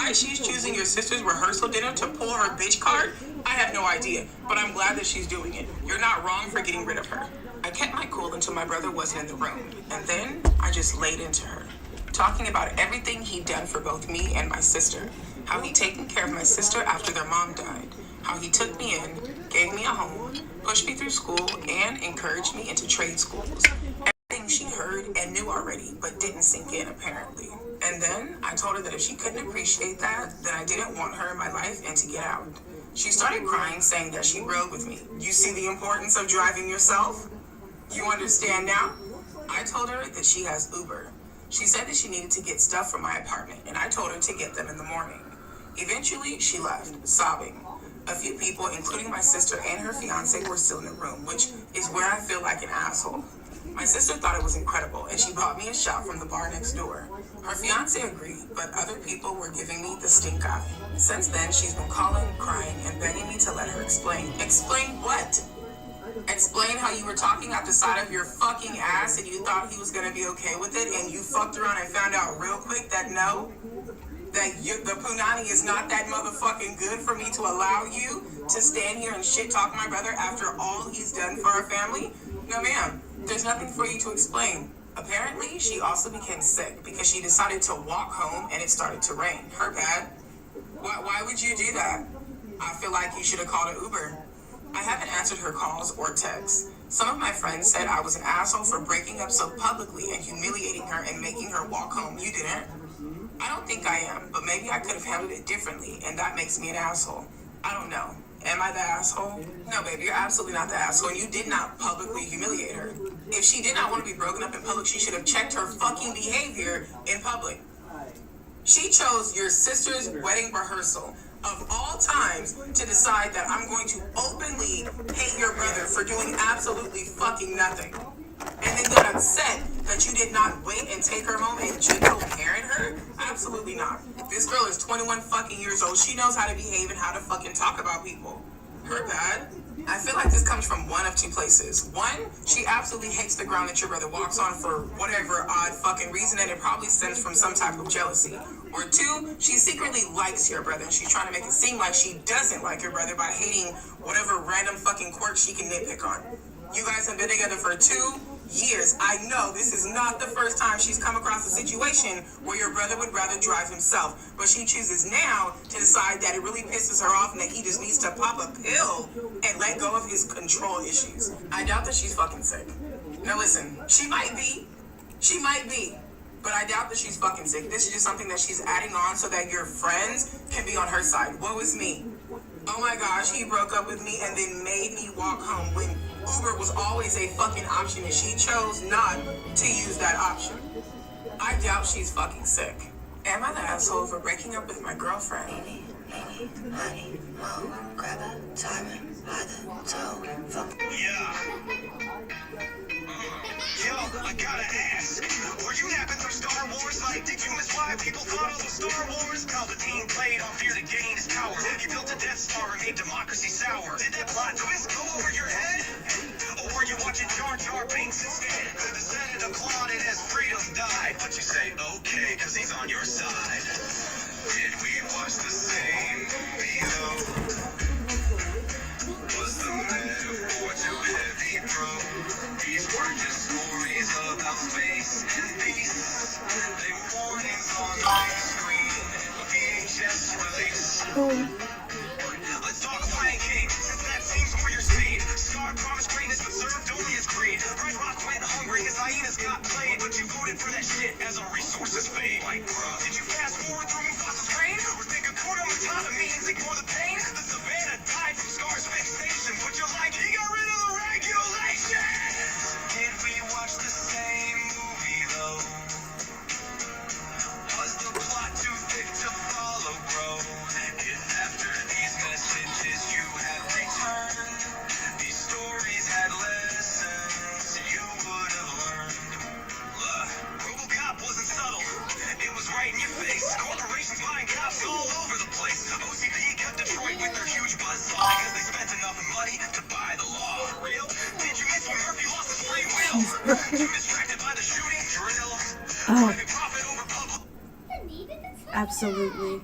Why she's choosing your sister's rehearsal dinner to pull her bitch card, I have no idea, but I'm glad that she's doing it. You're not wrong for getting rid of her. I kept my cool until my brother wasn't in the room, and then I just laid into her, talking about everything he'd done for both me and my sister, how he'd taken care of my sister after their mom died, how he took me in, gave me a home, pushed me through school, and encouraged me into trade schools. Everything she heard and knew already, but didn't sink in apparently. And then I told her that if she couldn't appreciate that, then I didn't want her in my life and to get out. She started crying, saying that she rode with me. You see the importance of driving yourself? You understand now? I told her that she has Uber. She said that she needed to get stuff from my apartment, and I told her to get them in the morning. Eventually, she left, sobbing. A few people, including my sister and her fiance, were still in the room, which is where I feel like an asshole. My sister thought it was incredible, and she bought me a shot from the bar next door. Her fiance agreed, but other people were giving me the stink eye. Since then, she's been calling, crying, and begging me to let her explain. Explain what? Explain how you were talking out the side of your fucking ass and you thought he was gonna be okay with it, and you fucked around and found out real quick that no, the punani is not that motherfucking good for me to allow you to stand here and shit talk my brother after all he's done for our family? No, ma'am. There's nothing for you to explain. Apparently, she also became sick because she decided to walk home and it started to rain. Her bad. Why would you do that? I feel like you should have called an Uber. I haven't answered her calls or texts. Some of my friends said I was an asshole for breaking up so publicly and humiliating her and making her walk home. You didn't? I don't think I am, but maybe I could have handled it differently, and that makes me an asshole. I don't know. Am I the asshole? No, baby, you're absolutely not the asshole, and you did not publicly humiliate her. If she did not want to be broken up in public, she should have checked her fucking behavior in public. She chose your sister's wedding rehearsal of all times to decide that I'm going to openly hate your brother for doing absolutely fucking nothing. And then got upset that you did not wait and take her home and gentle parent her? Absolutely not. This girl is 21 fucking years old. She knows how to behave and how to fucking talk about people. Her bad? I feel like this comes from one of two places. One, she absolutely hates the ground that your brother walks on for whatever odd fucking reason, and it probably stems from some type of jealousy. Or two, she secretly likes your brother, and she's trying to make it seem like she doesn't like your brother by hating whatever random fucking quirk she can nitpick on. You guys have been together for 2 years. I know this is not the first time she's come across a situation where your brother would rather drive himself, but she chooses now to decide that it really pisses her off and that he just needs to pop a pill and let go of his control issues. I doubt that she's fucking sick. Now listen, she might be, but I doubt that she's fucking sick. This is just something that she's adding on so that your friends can be on her side. Woe is me. Oh my gosh, he broke up with me and then made me walk home when Uber was always a fucking option and she chose not to use that option. I doubt she's fucking sick. Am I the asshole for breaking up with my girlfriend? Amy, honey, grab a Tyron by the toe from... Yo, I gotta ask, were you napping through Star Wars? Like, did you miss why people thought it was Star Wars? Palpatine played on fear to gain his power. He built a Death Star and made democracy sour. Did that plot twist go over your head? Or were you watching Jar Jar Binks instead? The Senate applauded as freedom died, but you say okay, cause he's on your side. Did we watch the same movie though? Was the metaphor too heavy, bro? These weren't just stories about space and peace. They were warnings on the big screen. VHS release. Let's talk Lion King, since that seems more your speed. Scar promised greatness, but served only as greed. Red Rock went hungry, his hyenas got played, but you voted for that shit as our resources fade. Like, bruh, did you fast forward through Mufasa's reign? Or think a quarter Matata means ignore the pain? The savannah died from Scar's fixation, but you're like, he got rid of the regulations. Did we watch the same movie though? Was the plot too thick to follow, bro? If after these messages you had returned, these stories had lessons you would have learned. Look, RoboCop wasn't subtle. It was right in your Absolutely.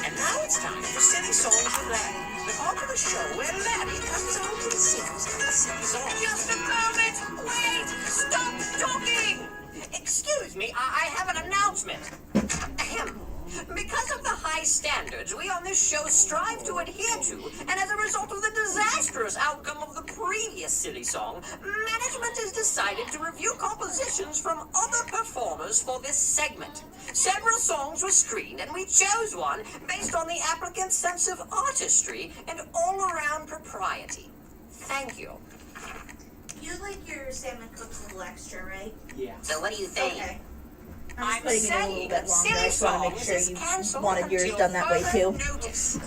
And now it's time for Silly Songs with Larry, the part of the show where Larry comes out and sings a silly song. Just a moment! Wait! Stop talking! Excuse me, I have an announcement. Ahem. Because of the high standards we on this show strive to adhere to, and as a result of the disastrous outcome of the previous silly song, management has decided to review compositions from other performers for this segment. Several songs were screened, and we chose one based on the applicant's sense of artistry and all-around propriety. Thank you. You like your salmon cooked a little extra, right? Yeah. So what do you think? Okay. I'm putting it in a little saying bit longer. I silly just want to make songs sure is you cancelled wanted yours until done that way further too. notice.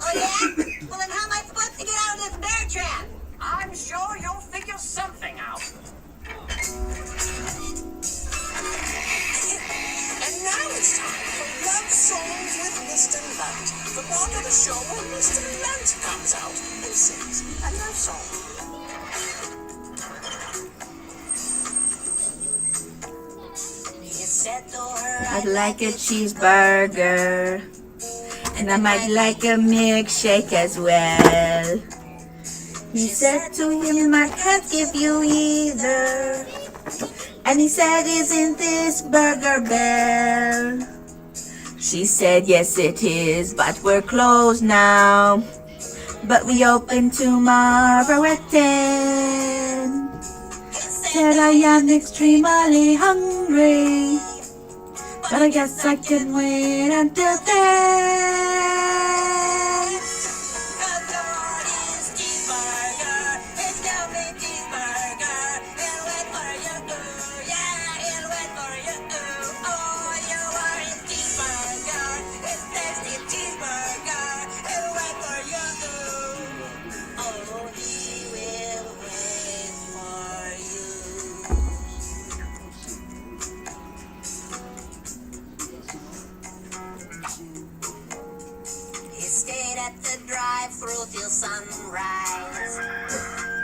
Oh yeah? Well then how am I supposed to get out of this bear trap? I'm sure you'll figure something out. And now it's time for Love Songs with Mr. Lunt, the part of the show where Mr. Lunt comes out and sings a love song. He said to her, I'd like a cheeseburger. And I might like a milkshake as well. He said to him, I can't give you either. And he said, isn't this Burger Bell? She said, yes it is, but we're closed now. But we open tomorrow at 10. Said I am extremely hungry, but I guess I can wait until then. At the drive-thru till sunrise.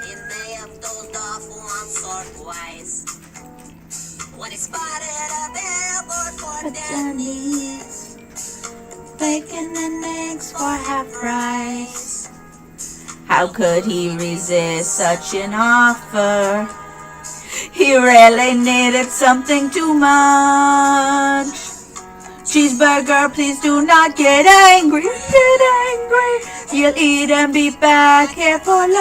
He may have dozed off once or twice. When he spotted a billboard for Denny's, Bacon and eggs for half price. How could he resist such an offer? He really needed something too much. Cheeseburger, please do not get angry. Get angry. You'll eat and be back here for lunch.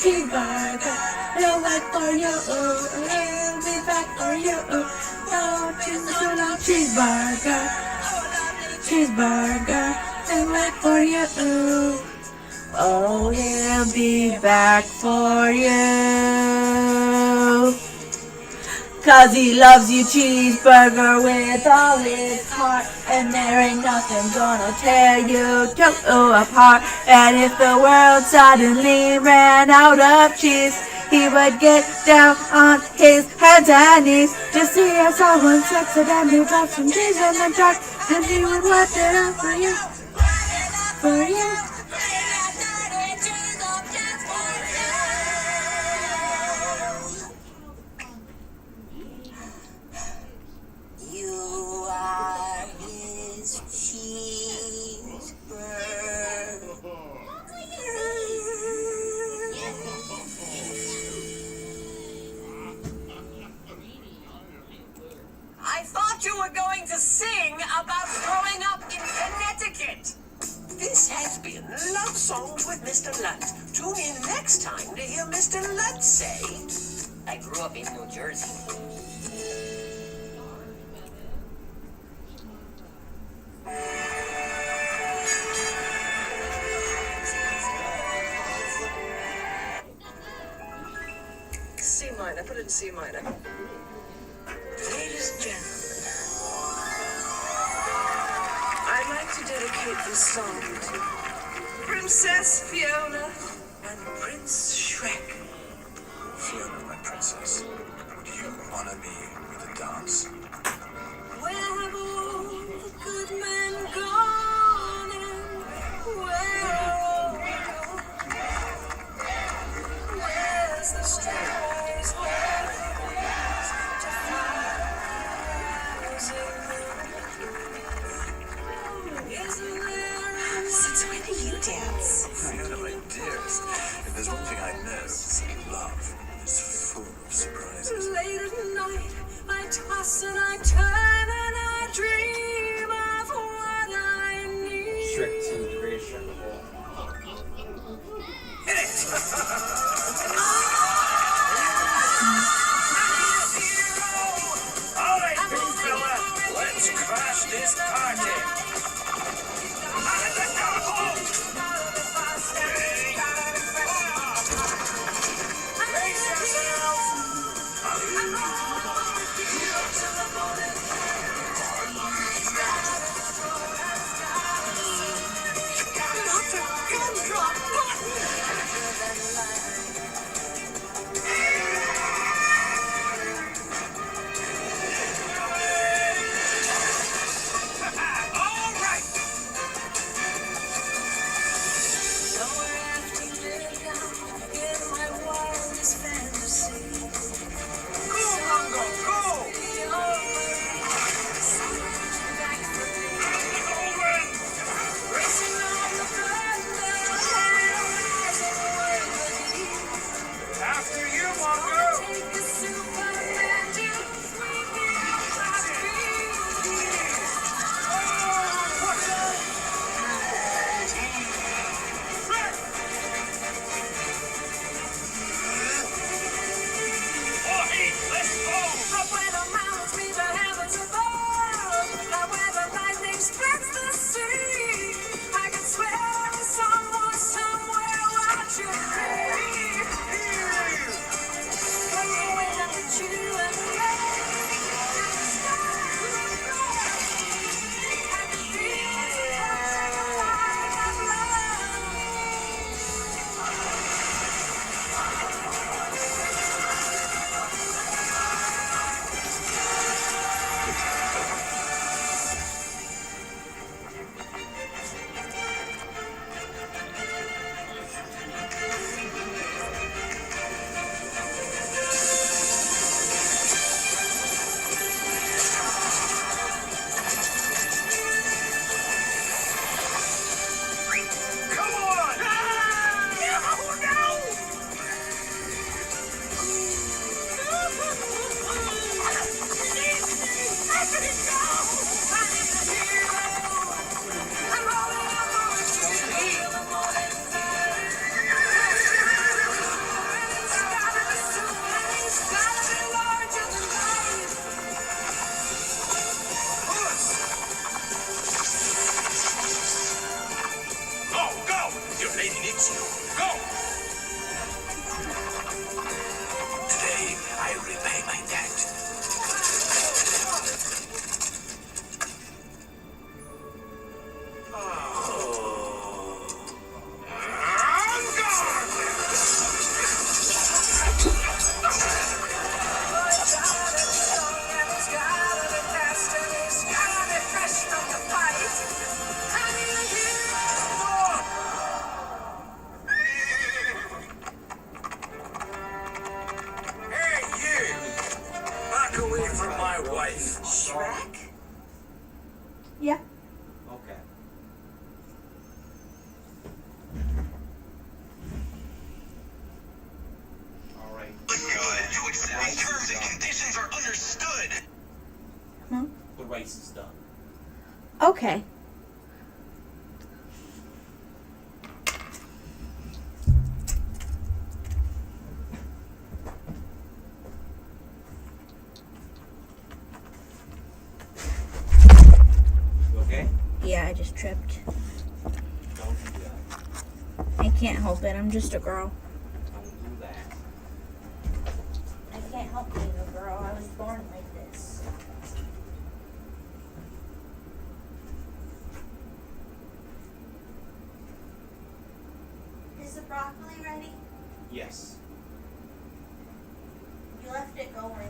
Cheeseburger, we'll wait for you. We'll be back for you. Don't you know cheeseburger? Cheeseburger, we'll wait for you. Oh, he'll be back for you. 'Cause he loves you, cheeseburger, with all his heart. And there ain't nothing gonna tear you two apart. And if the world suddenly ran out of cheese, he would get down on his hands and knees. Just see how someone accidentally dropped some cheese in the truck, and he would wipe it out for you. For you. You are his cheeseburger. I thought you were going to sing about growing up in Connecticut. This has been Love Songs with Mr. Lunt. Tune in next time to hear Mr. Lunt say, I grew up in New Jersey. put it in C minor. Ladies and gentlemen, I'd like to dedicate this song to Princess Fiona and Prince Shrek. Fiona, my princess, would you honor me with a dance? Where have all the good men gone and where are all the where's the streetwise boys to find rising moon? Isn't there a Since when do you dance? Fiona, my dearest, if there's one thing I know, it's that love is full of surprises. late at night I toss and I turn and I dream of what I need? Shrek 2, the greatest Shrek of all. All right, big fella, let's crash this party. Brace yourselves. All right. Somewhere after midnight in my wildest fantasy. Go, Mongo, go. Racing on the thunder, rising worthy. After you, Mongo. Take a Superman to sweep me off my feet. Let's go. Up where the mountains meet the heavens above, now where the lightning splits the sea, I can swear there's someone somewhere watching me. From the wind up the chill and the rain, and the sky blue black, and the fields touching a line of love. Come on. Go, go. Your lady needs you. Go. Today, I repay my debt. Hey, you! Back away from my wife. Shrek? Yeah. Okay. Alright. Good. You accept these terms and conditions are understood. The race is done. Okay. You okay? Yeah, I just tripped. Don't do that. I can't help it. I'm just a girl. Don't do that. I can't jalapeno, girl. I was born like this. Is the broccoli ready? Yes. You left it going.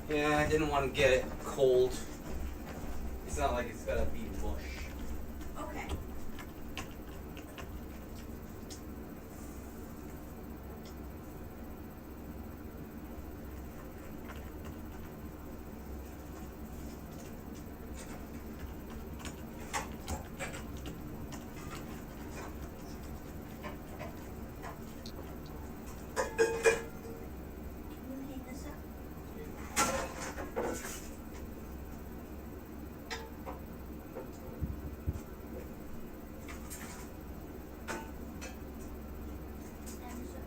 Yeah, I didn't want to get it cold. It's not like it's gotta be mush. Okay. Can you heat this up? And so-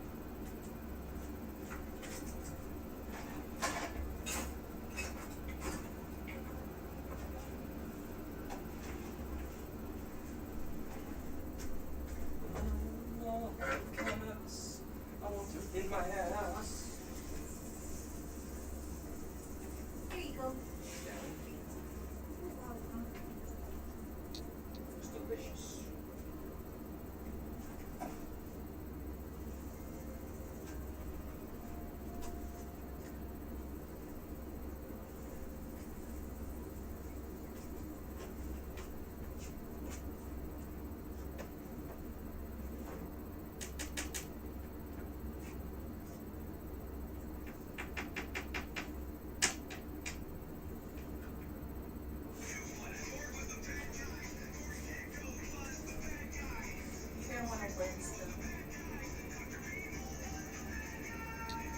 I want to in my house. Here you go. It's delicious. You're gonna want to rinse them.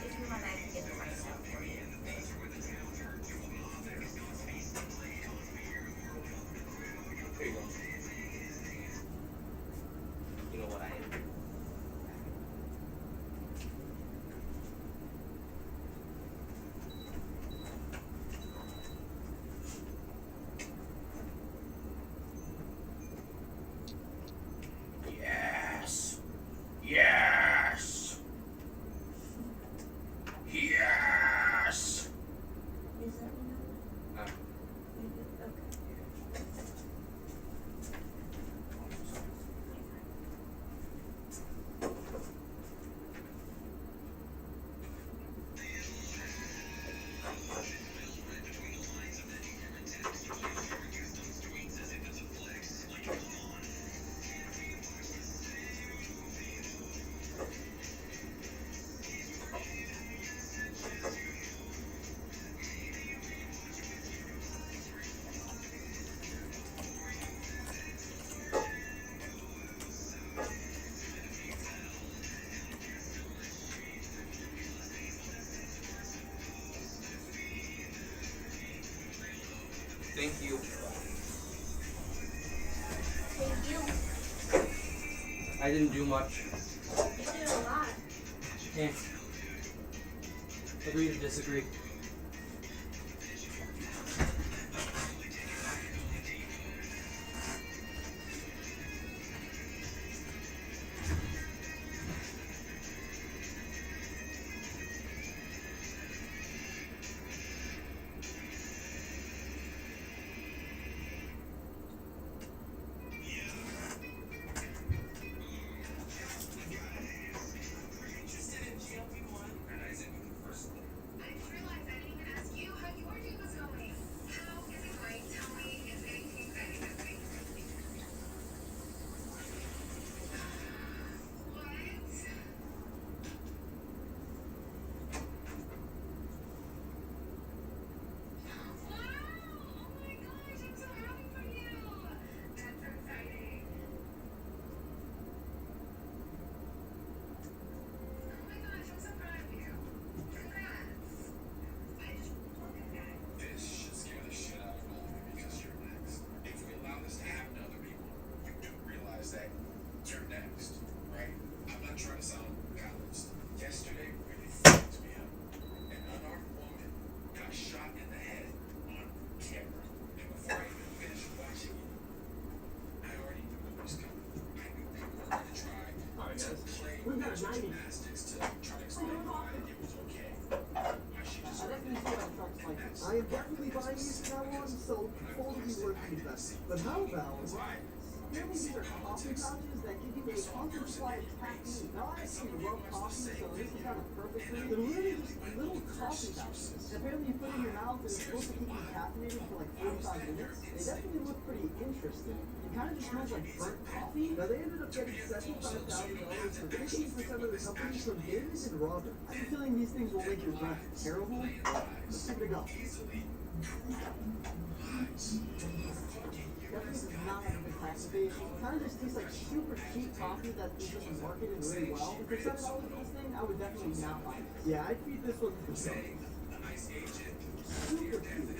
If you want, I can get them myself for you. Here you go. You know what I am? Yes. Yes. Yes. Is that enough? You do? Okay. Thank you. Thank you. I didn't do much. You did a lot. Yeah. Agree to disagree. Gymnastics to try to explain why it was okay. I am definitely buying these from now on, so totally worth the investment. But how about apparently these are coffee pouches that give you a constant supply of caffeine. Now I actually love coffee, so this is kind of perfect for me. They're literally just little coffee pouches. Apparently you put it in your mouth and it's supposed to keep you caffeinated for like 45 minutes. They definitely look pretty interesting. It kind of just smells like burnt coffee. Now they ended up getting $75,000 for 15% of the company from David and Robert. I have a feeling these things will make your breath terrible. Let's give it a go. Definitely does not have a good tax base. It kind of just tastes like super cheap coffee that is just marketed really well. If for $7 for this thing, I would definitely not buy it. Yeah, I'd feed this one to the dog. Super cute.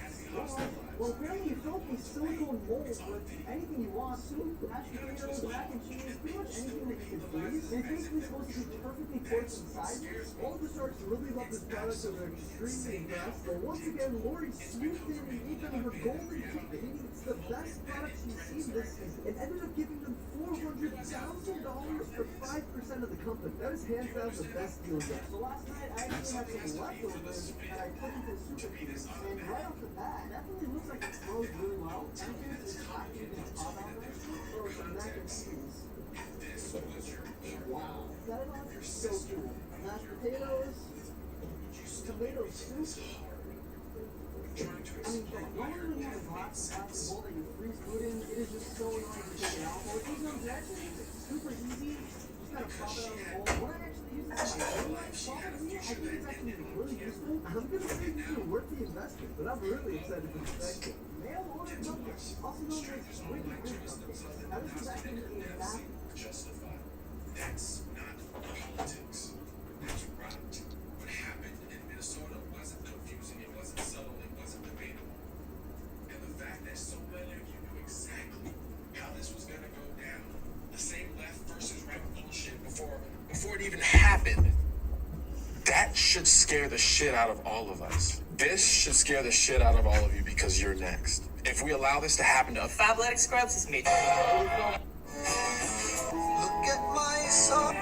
Well, apparently you fill up these silicone molds with anything you want. Soup, mashed potatoes, mac and cheese, pretty much anything that you can freeze. And it's basically supposed to be perfectly portioned inside. All of the sharks really love this product, so they're extremely impressed. But once again, Lori swooped in and gave them her golden ticket, meaning it's the best product she's seen this season. It ended up giving them $400,000 for 5% of the company. That is hands down the best deal yet. So last night, I actually had some leftovers that I put into super cubes. And right off the bat, definitely looks like it flows really well. Everything is happy and top out there. Or some mac and cheese. Wow. That is so cool. Mashed potatoes, tomato soup. I mean, normally when you have a glass bowl that you freeze food in, it is just so annoying to take it out. But with these ones, they're actually super easy. Just kind of pop it out of the bowl. When I actually use this in my own life, probably, I think it's actually really useful. I'm gonna say this is worth the investment, but I'm really excited for the next one. Mail order cupcakes, also known as Squid cupcakes. Now this is actually a math. That's not politics. That's right. What happened in Minnesota wasn't confusing, it wasn't subtle, it wasn't debatable. And the fact that so many of you knew exactly how this was gonna go down, the same left versus right bullshit before it even happened, that should scare the shit out of all of us. This should scare the shit out of all of you because you're next. If we allow this to happen to Fabletics Scrubs is made. Look at my son.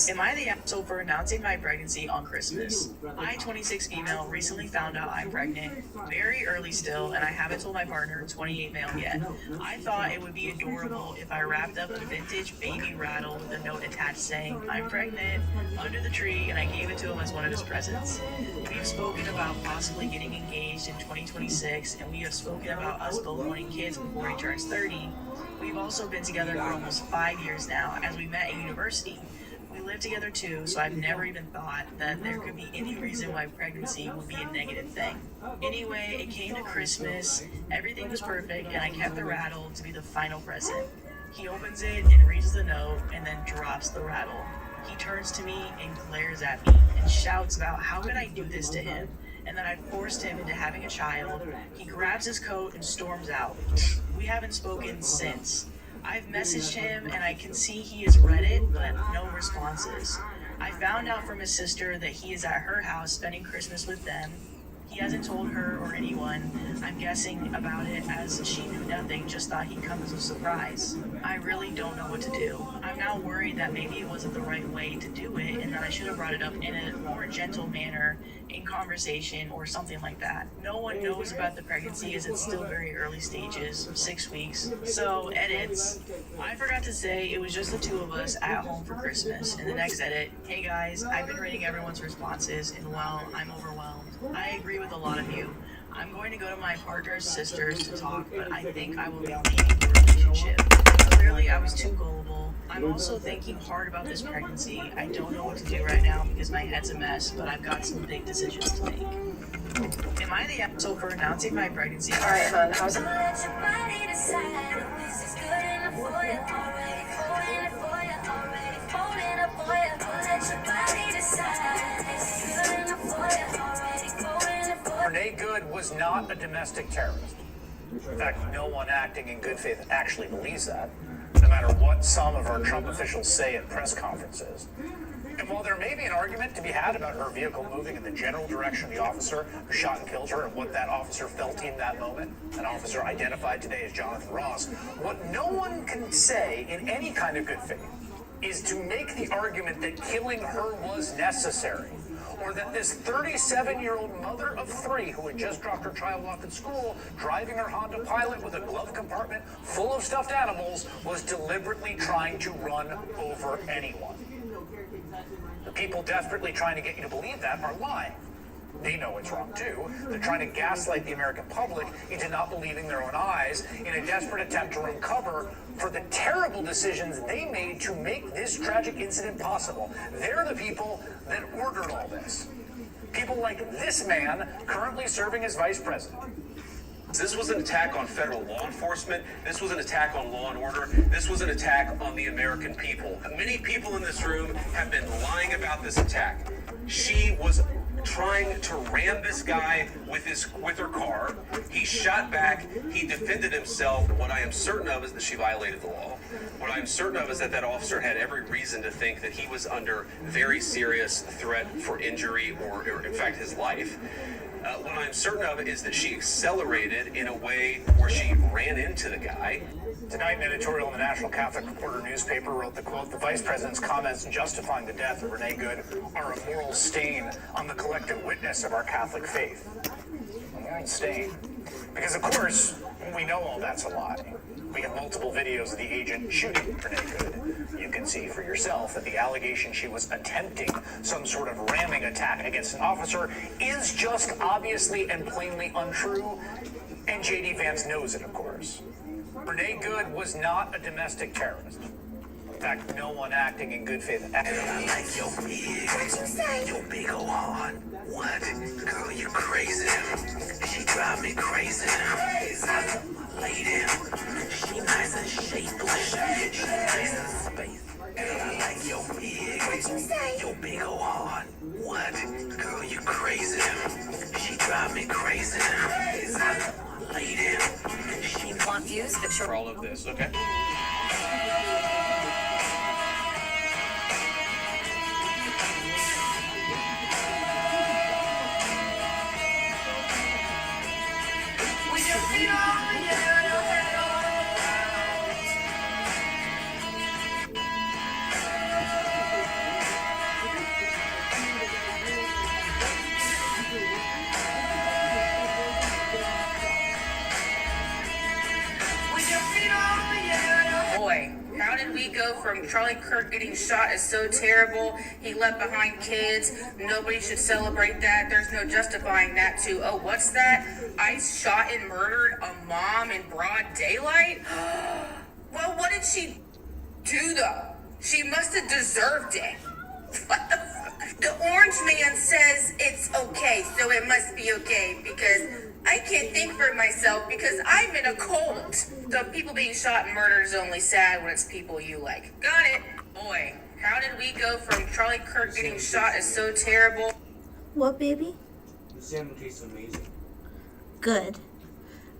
Am I the asshole for announcing my pregnancy on Christmas? I, 26 female, recently found out I'm pregnant, very early still, and I haven't told my partner, 28 male, yet. I thought it would be adorable if I wrapped up a vintage baby rattle with a note attached saying, I'm pregnant, under the tree, and I gave it to him as one of his presents. We've spoken about possibly getting engaged in 2026, and we have spoken about us both wanting kids before he turns 30. We've also been together for almost 5 years now, as we met at university. We live together too, so I've never even thought that there could be any reason why pregnancy would be a negative thing. Anyway, it came to Christmas, everything was perfect, and I kept the rattle to be the final present. He opens it and reads the note, and then drops the rattle. He turns to me and glares at me, and shouts about how could I do this to him, and that I forced him into having a child. He grabs his coat and storms out. We haven't spoken since. I've messaged him and I can see he has read it, but no responses. I found out from his sister that he is at her house spending Christmas with them. He hasn't told her or anyone. I'm guessing about it as she knew nothing, just thought he'd come as a surprise. I really don't know what to do. I'm now worried that maybe it wasn't the right way to do it and that I should have brought it up in a more gentle manner in conversation or something like that. No one knows about the pregnancy as it's still very early stages, 6 weeks. So, edits. I forgot to say it was just the two of us at home for Christmas. In the next edit, hey guys, I've been reading everyone's responses and well, I'm overwhelmed. I agree with a lot of you. I'm going to go to my partner's sisters to talk, but I think I will be leaving the relationship. Clearly, I was too gullible. I'm also thinking hard about this pregnancy. I don't know what to do right now because my head's a mess, but I've got some big decisions to make. Am I the asshole for announcing my pregnancy? All right, hon, how's it? Let your body decide if this is good enough for you. Already holding it for you. Already holding it for you. Let your body decide if this is good enough for you. Already holding it for you. Renee Good was not a domestic terrorist. In fact, no one acting in good faith actually believes that, no matter what some of our Trump officials say at press conferences. And while there may be an argument to be had about her vehicle moving in the general direction of the officer who shot and killed her and what that officer felt in that moment, an officer identified today as Jonathan Ross, what no one can say in any kind of good faith is to make the argument that killing her was necessary, or that this 37-year-old mother of three who had just dropped her child off at school, driving her Honda Pilot with a glove compartment full of stuffed animals, was deliberately trying to run over anyone. The people desperately trying to get you to believe that are lying. They know it's wrong too. They're trying to gaslight the American public into not believing their own eyes in a desperate attempt to uncover for the terrible decisions they made to make this tragic incident possible. They're the people that ordered all this. People like this man currently serving as vice president. This was an attack on federal law enforcement. This was an attack on law and order. This was an attack on the American people. Many people in this room have been lying about this attack. She was trying to ram this guy with her car. He shot back. He defended himself. What I am certain of is that she violated the law. What I am certain of is that that officer had every reason to think that he was under very serious threat for injury or in fact, his life. What I'm certain of is that she accelerated in a way where she ran into the guy. Tonight, an editorial in the National Catholic Reporter newspaper wrote the quote, "The vice president's comments justifying the death of Renee Good are a moral stain on the collective witness of our Catholic faith." A moral stain. Because, of course, we know all that's a lie. We have multiple videos of the agent shooting Renee Good. You can see for yourself that the allegation she was attempting some sort of ramming attack against an officer is just obviously and plainly untrue, and J.D. Vance knows it, of course. Renee Good was not a domestic terrorist. In fact, no one acting in good faith. I like your big. What'd you say? Your big old heart. What? Girl, you crazy. She drive me crazy. I lady. She nice and shapeless. She nice and space. Girl, I like your big. What'd you say? Your big old heart. What? Girl, you crazy. She drive me crazy. I lady. She Want views? For all of this, okay? Boy, how did we go from Charlie Kirk getting shot is so terrible, he left behind kids, nobody should celebrate that, there's no justifying that, to, oh, what's that? ICE shot and murdered a mom in broad daylight? Well, what did she do, though? She must have deserved it. What the fuck? The orange man says it's okay, so it must be okay, because I can't think for myself because I'm in a cult. So people being shot and murdered is only sad when it's people you like. Got it. Boy, how did we go from Charlie Kirk getting shot is so terrible? What, baby? The salmon tastes amazing. Good.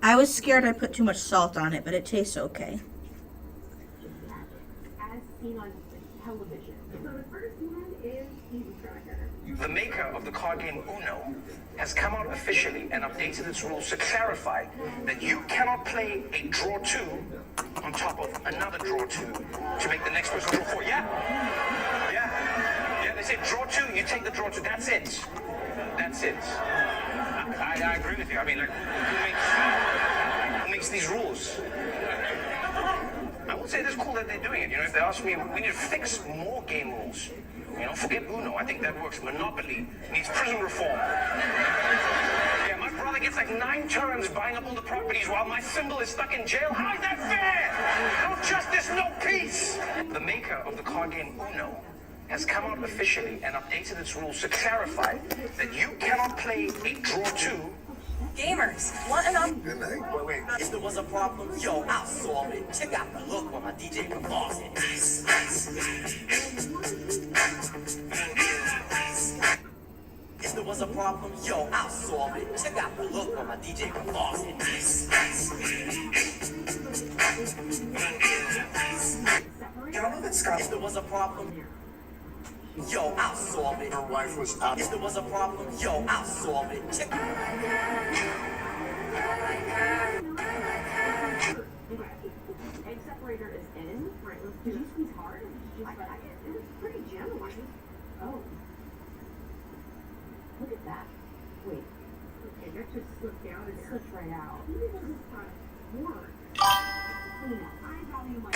I was scared I put too much salt on it, but it tastes okay. As seen on television. So the first one is Easy Tracker. The maker of the card game Uno has come out officially and updated its rules to clarify that you cannot play a draw 2 on top of another draw 2 to make the next person draw 4. Yeah, they say draw 2, you take the draw 2, that's it. That's it. I agree with you. I mean, like, who makes these rules? I would say it's cool that they're doing it. You know, if they ask me, we need to fix more game rules. You know, forget Uno. I think that works. Monopoly needs prison reform. Yeah, my brother gets like 9 turns buying up all the properties while my symbol is stuck in jail. How is that fair? No justice, no peace. The maker of the card game Uno has come out officially and updated its rules to clarify that you cannot play a draw 2. Gamers, want an Good night. Wait, if there was a problem, yo, I'll solve it. Check out the look when my DJ convulses it. If there was a problem, yo, I'll solve it. Check out the look when my DJ convulses it. Y'all know that Scott, if there was a problem, yo, I'll solve it. Her wife was out. If there was a problem, yo, I'll solve it. Check Egg separator is in. Right, let's do this. Squeeze hard. It was pretty gentle. Oh. Look at that. Wait. Okay, that just slipped down and slipped right out. Maybe this is kind of work. Clean up. I value my.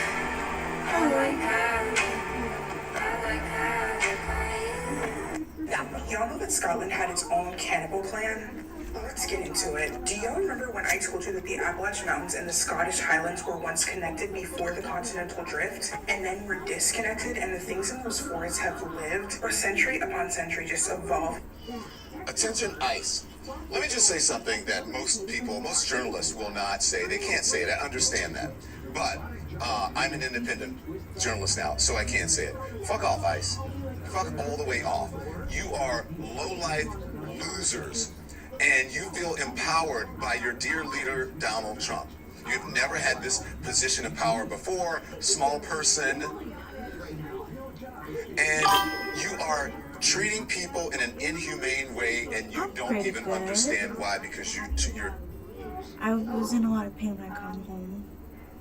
Y'all know that Scotland had its own cannibal clan? Let's get into it. Do y'all remember when I told you that the Appalachian Mountains and the Scottish Highlands were once connected before the continental drift, and then were disconnected, and the things in those forests have lived, or century upon century just evolved? Attention, ICE. Let me just say something that most people, most journalists will not say. They can't say it. I understand that. But I'm an independent journalist now, so I can't say it. Fuck off, ICE. Fuck all the way off. You are low-life losers, and you feel empowered by your dear leader, Donald Trump. You've never had this position of power before, small person, and you are treating people in an inhumane way, and you don't even understand why, because you're... I was in a lot of pain when I come home.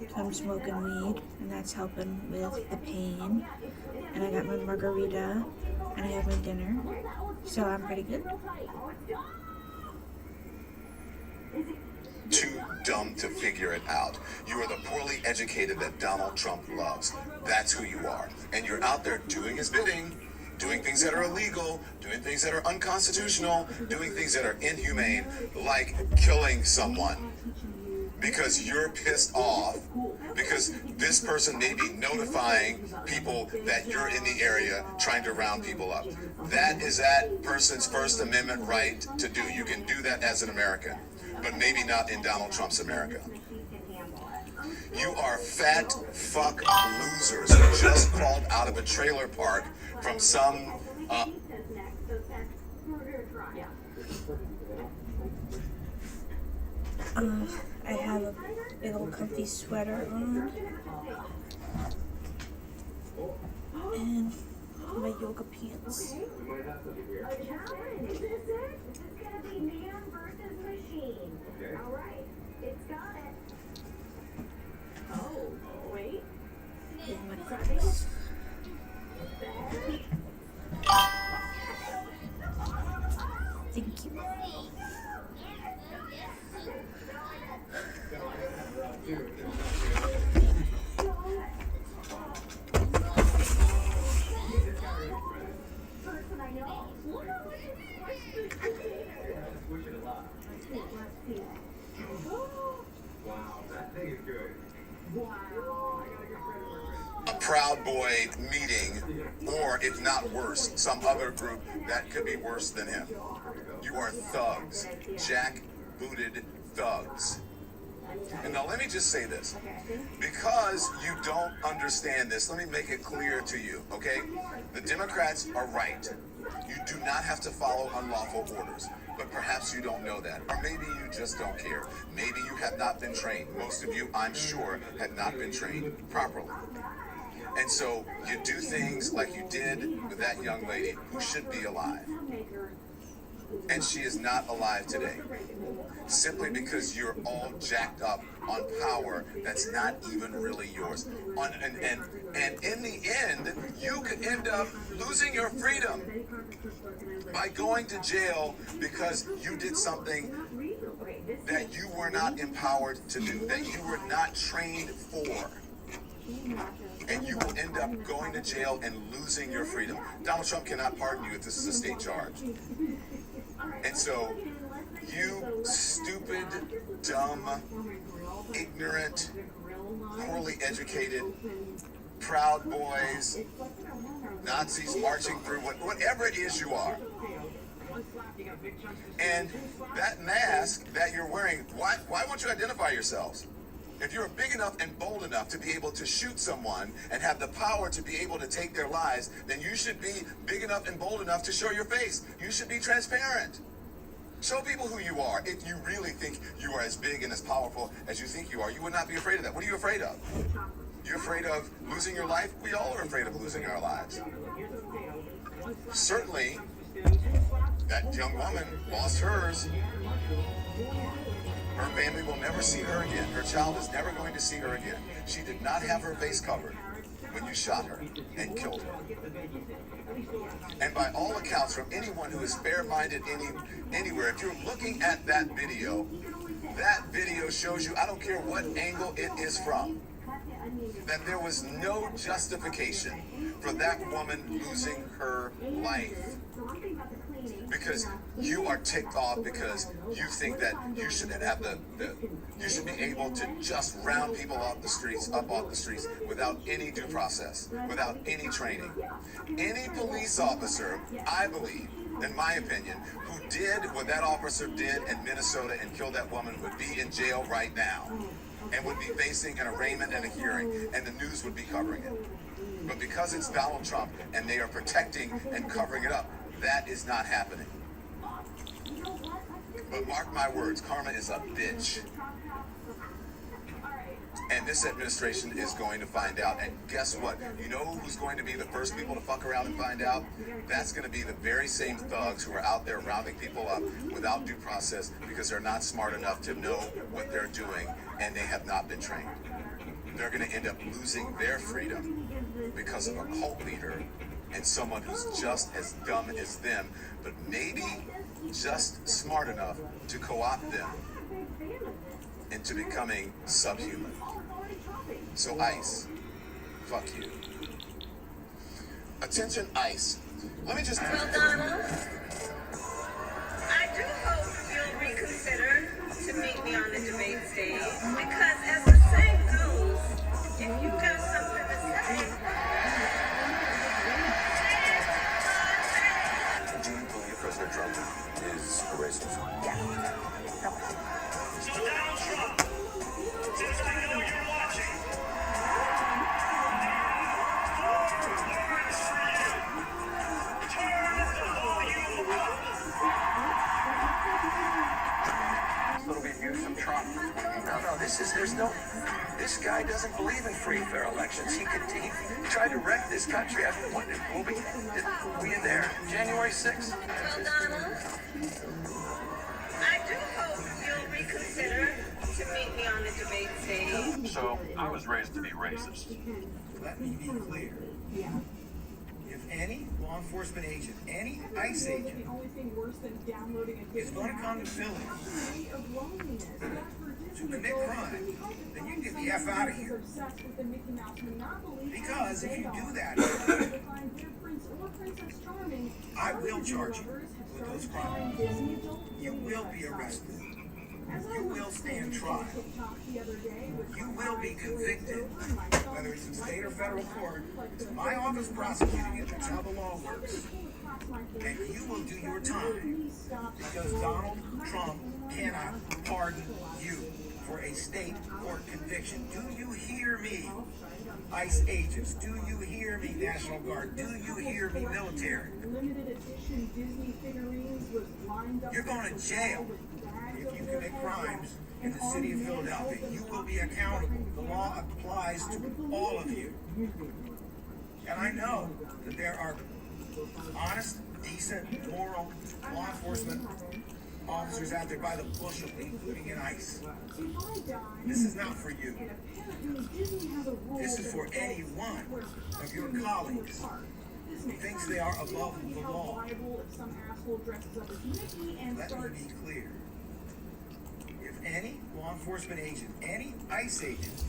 So I'm smoking weed, and that's helping with the pain. And I got my margarita, and I have my dinner. So I'm pretty good. Too dumb to figure it out. You are the poorly educated that Donald Trump loves. That's who you are. And you're out there doing his bidding, doing things that are illegal, doing things that are unconstitutional, doing things that are inhumane, like killing someone. Because you're pissed off, because this person may be notifying people that you're in the area trying to round people up. That is that person's First Amendment right to do. You can do that as an American, but maybe not in Donald Trump's America. You are fat fuck losers who just crawled out of a trailer park from some I have a big old comfy sweater on. And my yoga pants. A challenge. Is this it? This is gonna be man versus machine. Okay. All right. It's got it. Oh, wait. With my clothes. Thank you. Person I know. Look how much it's Push it a lot. Wow, that thing is good. Wow. a Proud Boy meeting, or if not worse, some other group that could be worse than him. You are thugs, jack-booted thugs. And now let me just say this. Because you don't understand this, let me make it clear to you, okay? The Democrats are right. You do not have to follow unlawful orders. But perhaps you don't know that. Or maybe you just don't care. Maybe you have not been trained. Most of you, I'm sure, have not been trained properly. And so you do things like you did with that young lady who should be alive. And she is not alive today. Simply because you're all jacked up on power that's not even really yours. And in the end, you could end up losing your freedom by going to jail because you did something that you were not empowered to do, that you were not trained for. And you will end up going to jail and losing your freedom. Donald Trump cannot pardon you if this is a state charge. And so, you stupid, dumb, ignorant, poorly educated, Proud Boys, Nazis marching through, whatever it is you are. And that mask that you're wearing, why won't you identify yourselves? If you're big enough and bold enough to be able to shoot someone and have the power to be able to take their lives, then you should be big enough and bold enough to show your face. You should be transparent. Show people who you are. If you really think you are as big and as powerful as you think you are, you would not be afraid of that. What are you afraid of? You're afraid of losing your life? We all are afraid of losing our lives. Certainly, that young woman lost hers. Her family will never see her again. Her child is never going to see her again. She did not have her face covered when you shot her and killed her. And by all accounts, from anyone who is fair-minded anywhere, if you're looking at that video shows you, I don't care what angle it is from, that there was no justification for that woman losing her life. Because you are ticked off because you think that you should have you should be able to just round people off the streets without any due process, without any training. Any police officer, I believe, in my opinion, who did what that officer did in Minnesota and killed that woman would be in jail right now and would be facing an arraignment and a hearing, and the news would be covering it. But because it's Donald Trump and they are protecting and covering it up, that is not happening. But mark my words, karma is a bitch. And this administration is going to find out. And guess what? You know who's going to be the first people to fuck around and find out? That's going to be the very same thugs who are out there rounding people up without due process because they're not smart enough to know what they're doing and they have not been trained. They're going to end up losing their freedom because of a cult leader and someone who's just as dumb as them, but maybe just smart enough to co-opt them into becoming subhuman. So ICE, fuck you. Attention ICE. Let me just... Well, Donald, I do hope you'll reconsider to meet me on the debate stage, because as the saying goes, if you've got something to say... Do you believe President Trump is a racist? Yeah. So Donald Trump, since I know you're watching, four words for you. Turn the volume up. Little review from Trump. No, this guy doesn't believe in free, fair elections. He tried to wreck this country after what? Were you there? January 6th? Well, Donald, I do hope you'll reconsider to meet me on the debate stage. So, I was raised to be racist. Let me be clear. If any law enforcement agent, any ICE agent, is going to come to Philly to commit crime, then you can get the F out of here. Because if you do that, I will charge you with those crimes. You will be arrested. You will stand trial. You will be convicted, whether it's in state or federal court. My office prosecuting it, that's how the law works. And you will do your time, because Donald Trump cannot pardon you for a state court conviction. Do you hear me, ICE agents? Do you hear me, National Guard? Do you hear me, military? You're going to jail if you commit crimes in the city of Philadelphia. You will be accountable. The law applies to all of you. I know that there are honest, decent, moral law enforcement officers out there by the bushel, including in ICE. This is not for you. This is for any one of your colleagues who thinks they are above the law. Let me be clear. If any law enforcement agent, any ICE agent,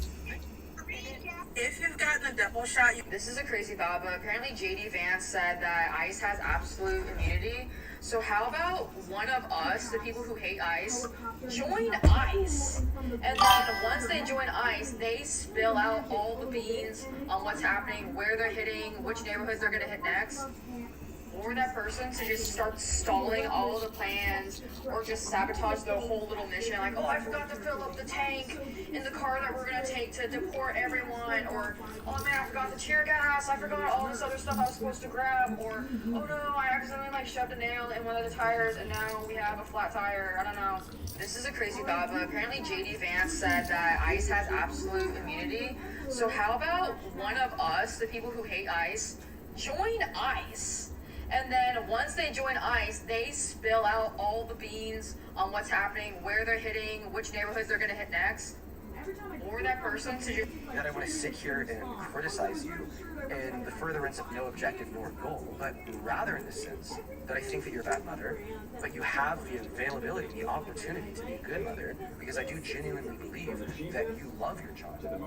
If you've gotten the double shot, this is a crazy thought, but apparently JD Vance said that ICE has absolute immunity. So how about one of us, the people who hate ICE, join ICE? And then once they join ICE, they spill out all the beans on what's happening, where they're hitting, which neighborhoods they're gonna hit next. Or that person to just start stalling all of the plans or just sabotage the whole little mission. Like, oh, I forgot to fill up the tank in the car that we're going to take to deport everyone. Or, oh man, I forgot the tear gas. I forgot all this other stuff I was supposed to grab. Or, oh no, I accidentally like shoved a nail in one of the tires and now we have a flat tire. I don't know. This is a crazy thought, but apparently JD Vance said that ICE has absolute immunity. So how about one of us, the people who hate ICE, join ICE? And then once they join ICE, they spill out all the beans on what's happening, where they're hitting, which neighborhoods they're gonna hit next. Or that person to just... That I want to sit here and criticize you in the furtherance of no objective nor goal, but rather in the sense that I think that you're a bad mother, but you have the availability, the opportunity to be a good mother, because I do genuinely believe that you love your child. I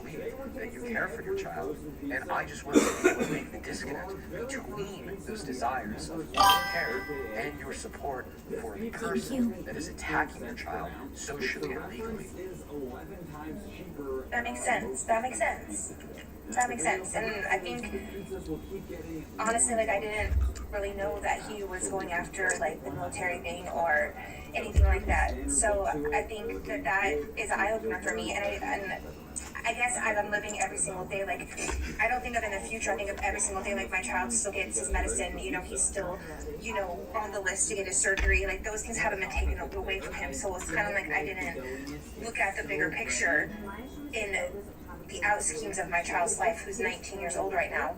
believe that you care for your child, and I just want to be able to make the disconnect between those desires of love and care and your support for the person that is attacking your child socially and legally. That makes sense. That makes sense. That makes sense. And I think, honestly, like, I didn't really know that he was going after, like, the military thing or anything like that. So I think that that is an eye-opener for me. And I guess as I'm living every single day, like, I don't think of in the future, I think of every single day, like, my child still gets his medicine, you know, he's still, you know, on the list to get his surgery. Like, those things haven't been taken away from him. So it's kind of like I didn't look at the bigger picture in the out schemes of my child's life, who's 19 years old right now.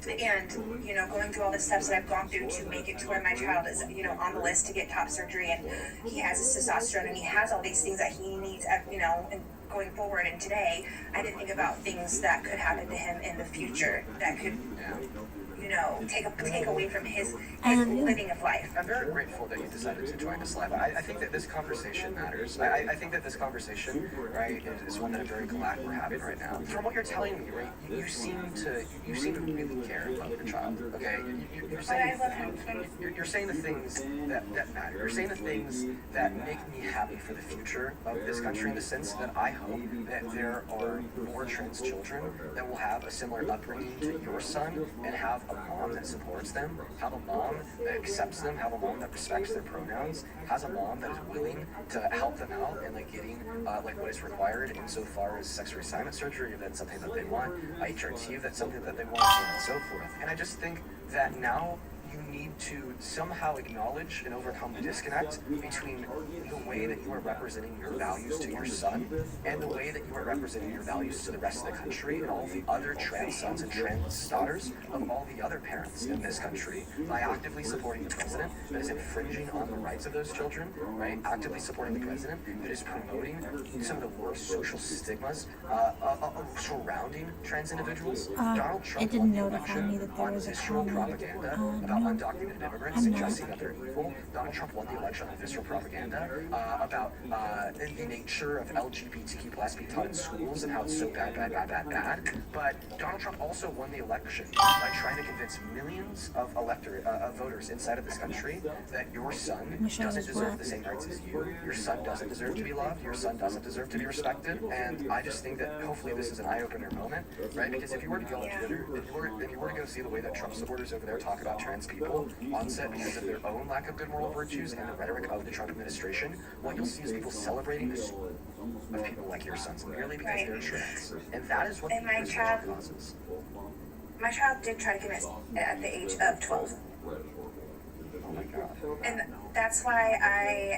And, you know, going through all the steps that I've gone through to make it to where my child is, you know, on the list to get top surgery, and he has his testosterone and he has all these things that he needs, you know, and going forward. And today, I didn't think about things that could happen to him in the future that could, you know, take away from his living of life. I'm very grateful that you decided to join us live. I think that this conversation matters. I think that this conversation, right, is one that I'm very glad we're having right now. From what you're telling me, right, you seem to really care about your child. Okay, you're saying the things that matter. You're saying the things that make me happy for the future of this country, in the sense that I hope that there are more trans children that will have a similar upbringing to your son and have a mom that supports them, have a mom that accepts them, have a mom that respects their pronouns, has a mom that is willing to help them out and like getting like what is required insofar as sex reassignment surgery, if that's something that they want, HRT, if that's something that they want, so on and so forth. And I just think that now you need to somehow acknowledge and overcome the disconnect between the way that you are representing your values to your son and the way that you are representing your values to the rest of the country and all the other trans sons and trans daughters of all the other parents in this country by actively supporting the president that is infringing on the rights of those children, right? Actively supporting the president that is promoting some of the worst social stigmas surrounding trans individuals. Donald Trump won the election on visceral propaganda about undocumented immigrants suggesting that they're evil. Donald Trump won the election on visceral propaganda about the nature of LGBTQ plus being taught in schools and how it's so bad. But Donald Trump also won the election by trying to convince millions of voters inside of this country that your son doesn't deserve the same rights as you. Your son doesn't deserve to be loved. Your son doesn't deserve to be respected. And I just think that hopefully this is an eye-opener moment, right? Because if you were to go on Twitter, if you were to go see the way that Trump supporters over there talk about trans people on set because of their own lack of good moral virtues and the rhetoric of the Trump administration, what you'll see is people celebrating the soul of people like your sons merely because they're trans. And that is what my child causes. My child did try to commit at the age of 12. Oh my God. And that's why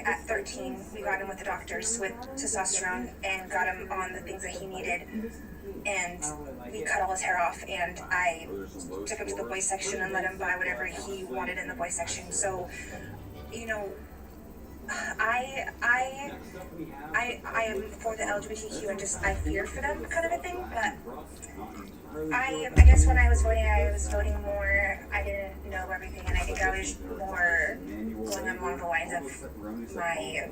at 13, we got him with the doctors with testosterone and got him on the things that he needed. And we cut all his hair off, and I took him to the boys section and let him buy whatever he wanted in the boys section. So, you know, I am for the LGBTQ and just I fear for them kind of a thing, but I guess when I was voting more, I didn't know everything, and I think I was more going along the lines of my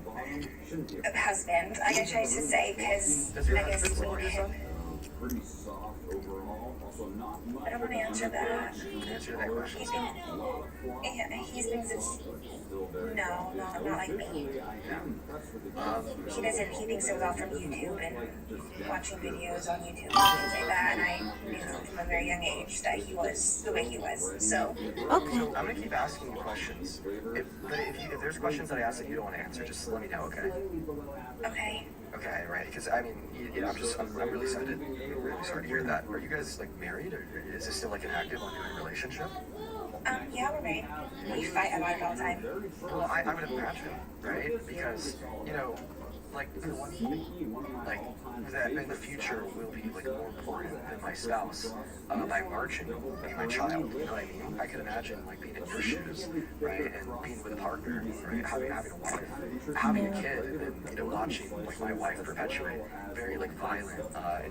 husband, I guess I should say, because I guess me and him. I don't want to answer that. Answer that question. He thinks it's no, not like me. He thinks it was all from YouTube and watching videos on YouTube and things like that, and I knew from a very young age that he was the way he was, so. Okay. So I'm gonna keep asking you questions. If there's questions that I ask that you don't want to answer, just let me know, okay? Okay. Okay, right, because I mean, I'm really sorry to hear that. Are you guys like married, or is this still like an active ongoing relationship? Yeah, we're married. We fight about it all the time. Well, I would imagine, right? Because, you know, like that in the future will be like more important than my spouse. My margin will be my child. You know what I mean? I could imagine like being in your shoes, right, and being with a partner, right, having a wife, having a kid, and then, you know, watching like my wife perpetuate very like violent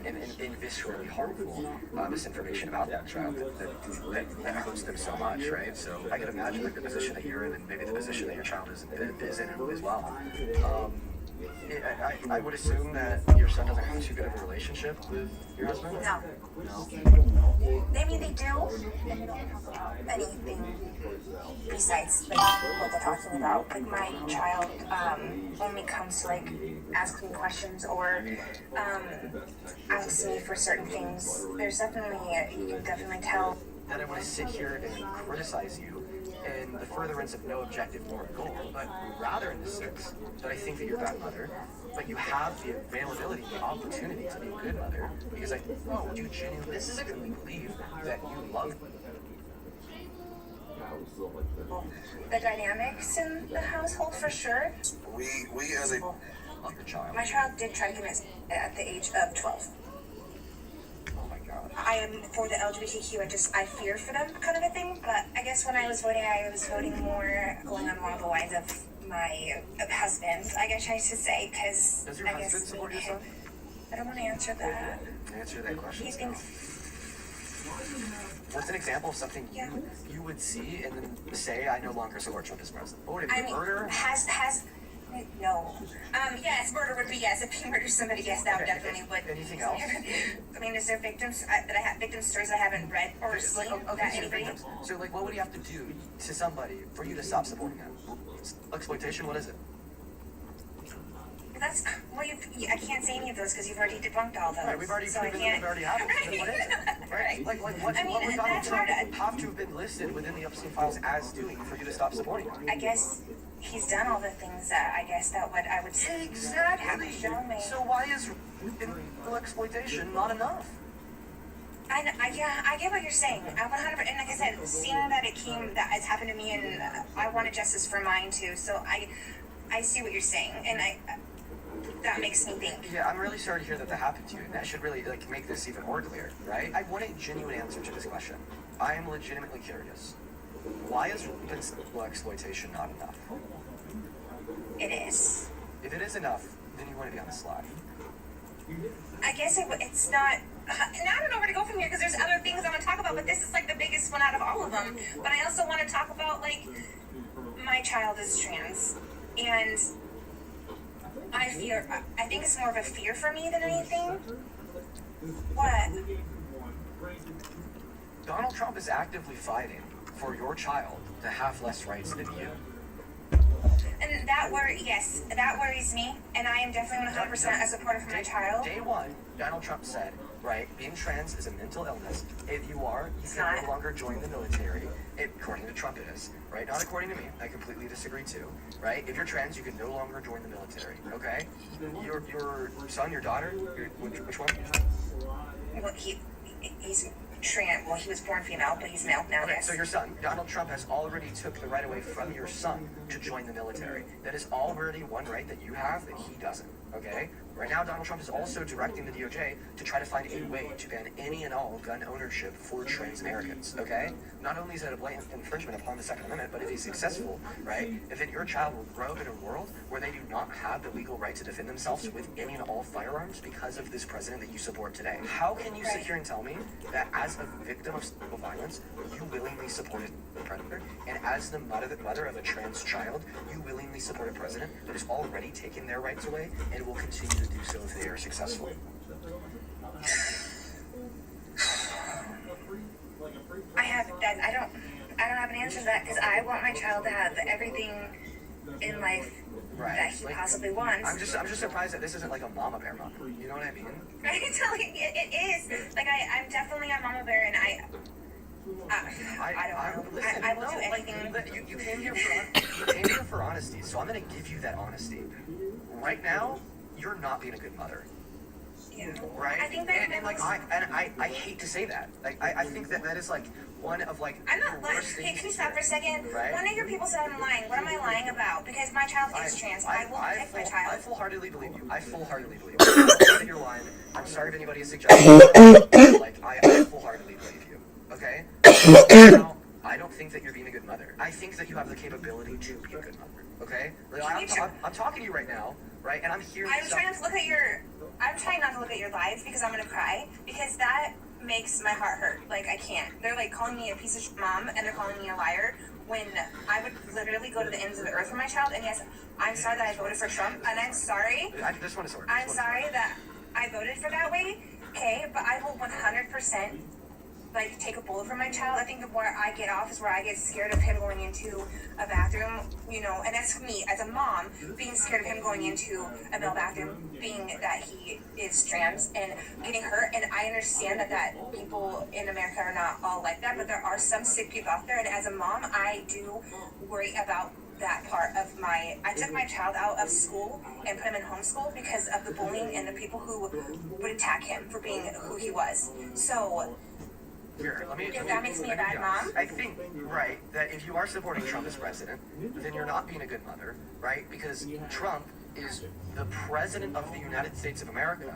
and viscerally harmful misinformation about that child that hurts them so much, right? So I could imagine like the position that you're in, and maybe the position that your child is in as well. I would assume that your son doesn't have too good of a relationship with your husband? No. I mean, they do, and they don't talk about anything besides like what they're talking about. Like my child only comes to like ask me questions or asks me for certain things. There's definitely, you can definitely tell that I want to sit here and criticize you in the furtherance of no objective moral goal, but rather in the sense that I think that you're a bad mother, but you have the availability, the opportunity to be a good mother, because I do genuinely believe that you love me. the dynamics in the household for sure. We as a Love your child. My child did try to commit at the age of 12. I am for the LGBTQ and just I fear for them kind of a thing, but I guess when I was voting more going along the lines of my husband, I guess I should say, because Does your husband support your son? I don't want to answer that. Answer that question. He thinks What's an example of something you would see and then say, I no longer support Trump as president? What would it be? I mean, Murder? No. Yes, murder would be yes. If he murders somebody, yes, that definitely would. Anything else? I mean, is there victims that I have victim stories I haven't read or seen that anybody? So, like, what would he have to do to somebody for you to stop supporting him? Exploitation? What is it? That's well, I can't say any of those because you've already debunked all those. Right, we've already so proven I can't. we've already had it. What is it? Right? Like what I mean, would Donald that's Trump hard. have to have been listed within the Epstein files as doing for you to stop supporting him? I guess he's done all the things that I guess that what I would say have shown me. So why is illegal exploitation not enough? I get what you're saying. I 100%, and like I said, seeing that that it's happened to me, and I wanted justice for mine too. So I see what you're saying, and that makes me think. Yeah, I'm really sorry to hear that happened to you, and that should really make this even more clear, right? I want a genuine answer to this question. I am legitimately curious. Why is illegal exploitation not enough? It is. If it is enough, then you want to be on the slide. I guess it's not. And I don't know where to go from here because there's other things I want to talk about, but this is like the biggest one out of all of them. But I also want to talk about my child is trans, and I think it's more of a fear for me than anything. What? Donald Trump is actively fighting for your child to have less rights than you. And that worries me, and I am definitely 100% a supporter for my child. Day one, Donald Trump said, right, being trans is a mental illness. If you are, you can no longer join the military. According to Trump it is, right? Not according to me. I completely disagree too, right? If you're trans, you can no longer join the military, okay? Your son, your daughter, which one? Well, he's trans. Well, he was born female, but he's male now. Okay, yes. so your son, Donald Trump has already took the right away from your son to join the military. That is already one right that you have that he doesn't. Okay, Right now, Donald Trump is also directing the DOJ to try to find a way to ban any and all gun ownership for trans Americans, okay? Not only is it a blatant infringement upon the Second Amendment, but if he's successful, right, if then your child will grow up in a world where they do not have the legal right to defend themselves with any and all firearms because of this president that you support today. How can you sit here and tell me that as a victim of sexual violence, you willingly supported a predator, and as the mother of a trans child, you willingly support a president that has already taken their rights away and will continue to do so if they are successful? I don't have an answer to that because I want my child to have everything in life that he possibly wants. I'm just surprised that this isn't like a mama bear moment. You know what I mean? I can tell you, it is. Like I'm definitely a mama bear, and I don't know. I will do anything. You came here for honesty, so I'm gonna give you that honesty. Right now, you're not being a good mother. Yeah. Right? I think that I hate to say that. Like I think that is like one of like I'm not lying. Hey, can you stop for a second? Right? One of your people said I'm lying. What am I lying about? Because my child is trans. I will protect my child. I full-heartedly believe you. I full-heartedly believe you. I'm not saying that you're lying. I'm sorry if anybody is suggesting like I full-heartedly believe you. Okay? Now, I don't think that you're being a good mother. I think that you have the capability to be a good mother. Okay? Like, I'm talking to you right now, right? And I'm here. I'm trying not to look at your lives because I'm gonna cry because that makes my heart hurt. Like I can't. They're like calling me a piece of shit mom and they're calling me a liar when I would literally go to the ends of the earth for my child. And yes, I'm sorry that I voted for Trump, and I'm sorry. I'm sorry that I voted for that way. Okay, but I will 100%. Like take a bullet for my child. I think the more I get off is where I get scared of him going into a bathroom, you know, and that's me as a mom being scared of him going into a male bathroom, being that he is trans and getting hurt. And I understand that people in America are not all like that, but there are some sick people out there. And as a mom, I do worry about that part of I took my child out of school and put him in homeschool because of the bullying and the people who would attack him for being who he was. So Here, if that makes me a bad mom? I think, right, that if you are supporting Trump as president, then you're not being a good mother, right? Because Trump is the president of the United States of America,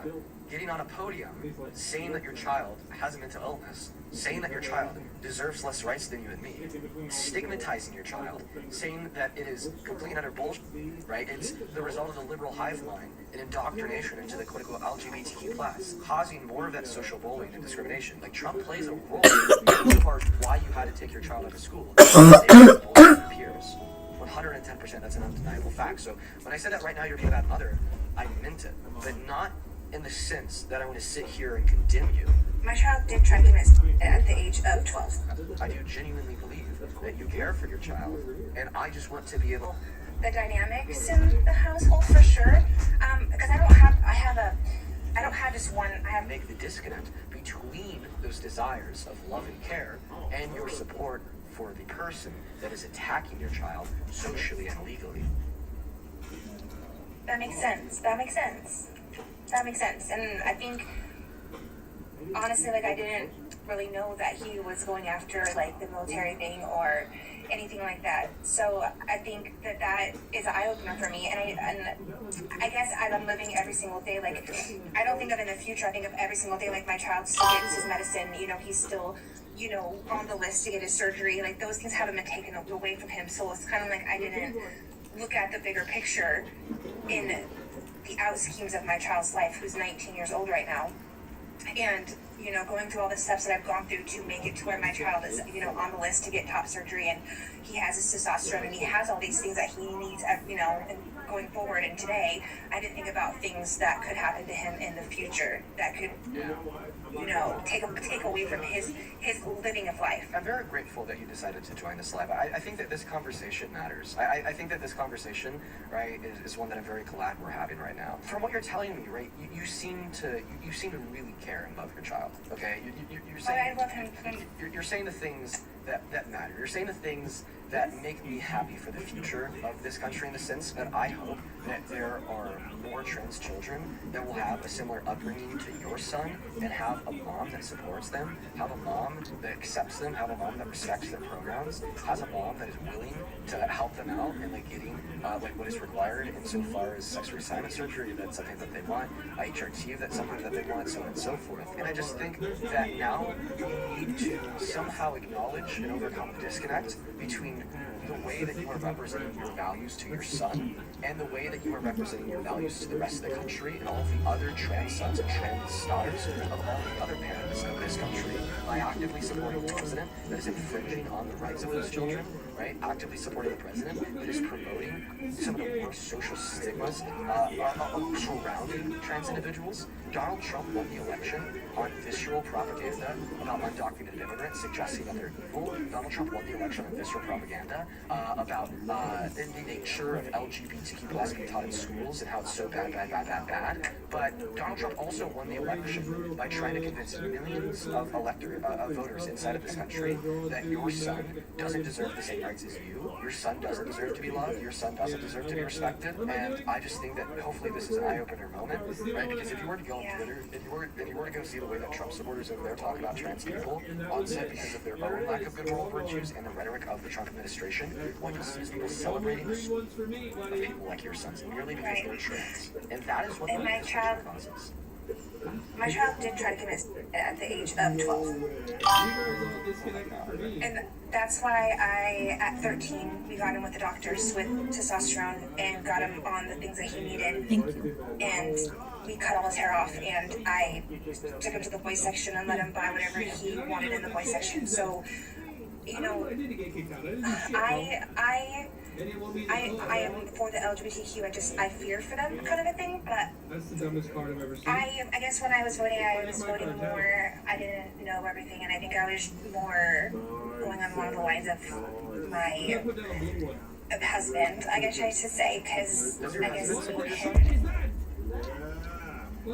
getting on a podium, saying that your child has a mental illness, saying that your child deserves less rights than you and me, stigmatizing your child, saying that it is complete and utter bullshit, right? It's the result of the liberal hive mind and indoctrination into the quote-unquote LGBTQ+, causing more of that social bullying and discrimination. Like, Trump plays a role as far as why you had to take your child out of school. Peers. 110%, that's an undeniable fact. So when I said that right now you're being a bad mother, I meant it, but not in the sense that I want to sit here and condemn you. My child did try to commit at the age of 12. I do genuinely believe that you care for your child, and I just want to be able. The dynamics in the household for sure, because I don't have just one. I have make the disconnect between those desires of love and care and your support for the person that is attacking your child socially and legally. That makes sense. And I think, honestly, like, I didn't really know that he was going after, like, the military thing or anything like that. So I think that is an eye-opener for me. And I guess I'm living every single day. Like, I don't think of in the future. I think of every single day, like, my child still gets his medicine. You know, he's still, you know, on the list to get his surgery. Like, those things haven't been taken away from him. So it's kind of like I didn't look at the bigger picture in the out schemes of my child's life, who's 19 years old right now. And, you know, going through all the steps that I've gone through to make it to where my child is, you know, on the list to get top surgery, and he has his testosterone and he has all these things that he needs, you know, and going forward. And today, I didn't think about things that could happen to him in the future that could, you know, take away from his living of life. I'm very grateful that you decided to join this live. I think that this conversation matters. I think that this conversation, right, is one that I'm very glad we're having right now. From what you're telling me, right, you seem to really care and love your child. Okay, you're saying. I love him. You're saying the things that matter. You're saying the things that make me happy for the future of this country, in the sense that I hope that there are more trans children that will have a similar upbringing to your son and have a mom that supports them, have a mom that accepts them, have a mom that respects their pronouns, has a mom that is willing to help them out and like getting like what is required insofar as sex reassignment surgery, if that's something that they want, HRT, if that's something that they want, so on and so forth. And I just think that now we need to somehow acknowledge and overcome the disconnect between the way that you are representing your values to your son and the way that you are representing your values to the rest of the country and all of the other trans sons and trans daughters of all the other parents of this country by actively supporting the president that is infringing on the rights of those children, right? Actively supporting the president that is promoting some of the worst social stigmas surrounding trans individuals. Donald Trump won the election on visceral propaganda about undocumented immigrants suggesting that they're evil. Donald Trump won the election on visceral propaganda about the nature of LGBTQ plus being taught in schools and how it's so bad. But Donald Trump also won the election by trying to convince millions of voters inside of this country that your son doesn't deserve the same rights as you. Your son doesn't deserve to be loved. Your son doesn't deserve to be respected. And I just think that hopefully this is an eye-opener moment, right? Because if you were to go on Twitter, if you were to go see the way that Trump supporters over there talk about trans people on set because of their own lack of good moral virtues and the rhetoric of the Trump administration, what you'll see is people celebrating the story of people like your sons merely because they're trans. And that is what And my child causes. My child did try to commit at the age of 12. And that's why at 13, we got him with the doctors with testosterone and got him on the things that he needed. Thank you. And we cut all his hair off, and I took him to the boys section and let him buy whatever he wanted in the boys section. So, you know, I am for the LGBTQ. I fear for them, kind of a thing. But that's the dumbest part I've ever seen. I guess when I was voting more. I didn't know everything, and I think I was more going on one of the lines of my husband. I guess I should say, because I guess him. I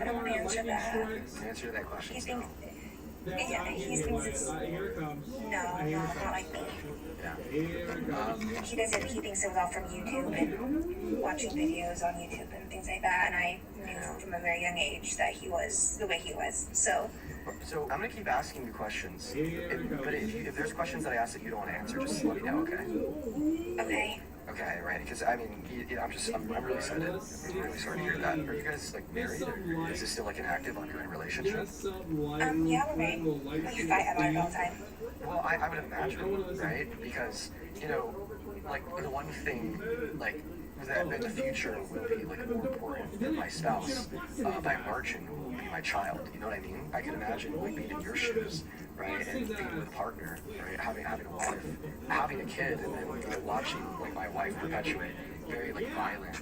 don't want to answer that. Answer that question. He thinks it's no, not like me. He thinks it was all from YouTube and watching videos on YouTube and things like that, and I knew from a very young age that he was the way he was. So I'm gonna keep asking you questions, but if there's questions that I ask that you don't want to answer, just let me know, okay? Okay. Okay, right, because I mean, I'm really excited. I'm really sorry to hear that. Are you guys like married, or is this still like an active, ongoing relationship? Yeah, we're married. We fight about it all the time. Well, I would imagine, right? Because, you know, like the one thing, like, that in the future will be like more important than my spouse by margin will be my child. You know what I mean? I can imagine like being in your shoes, right, and being with a partner, right, having a wife, having a kid, and then watching like my wife perpetuate very like violent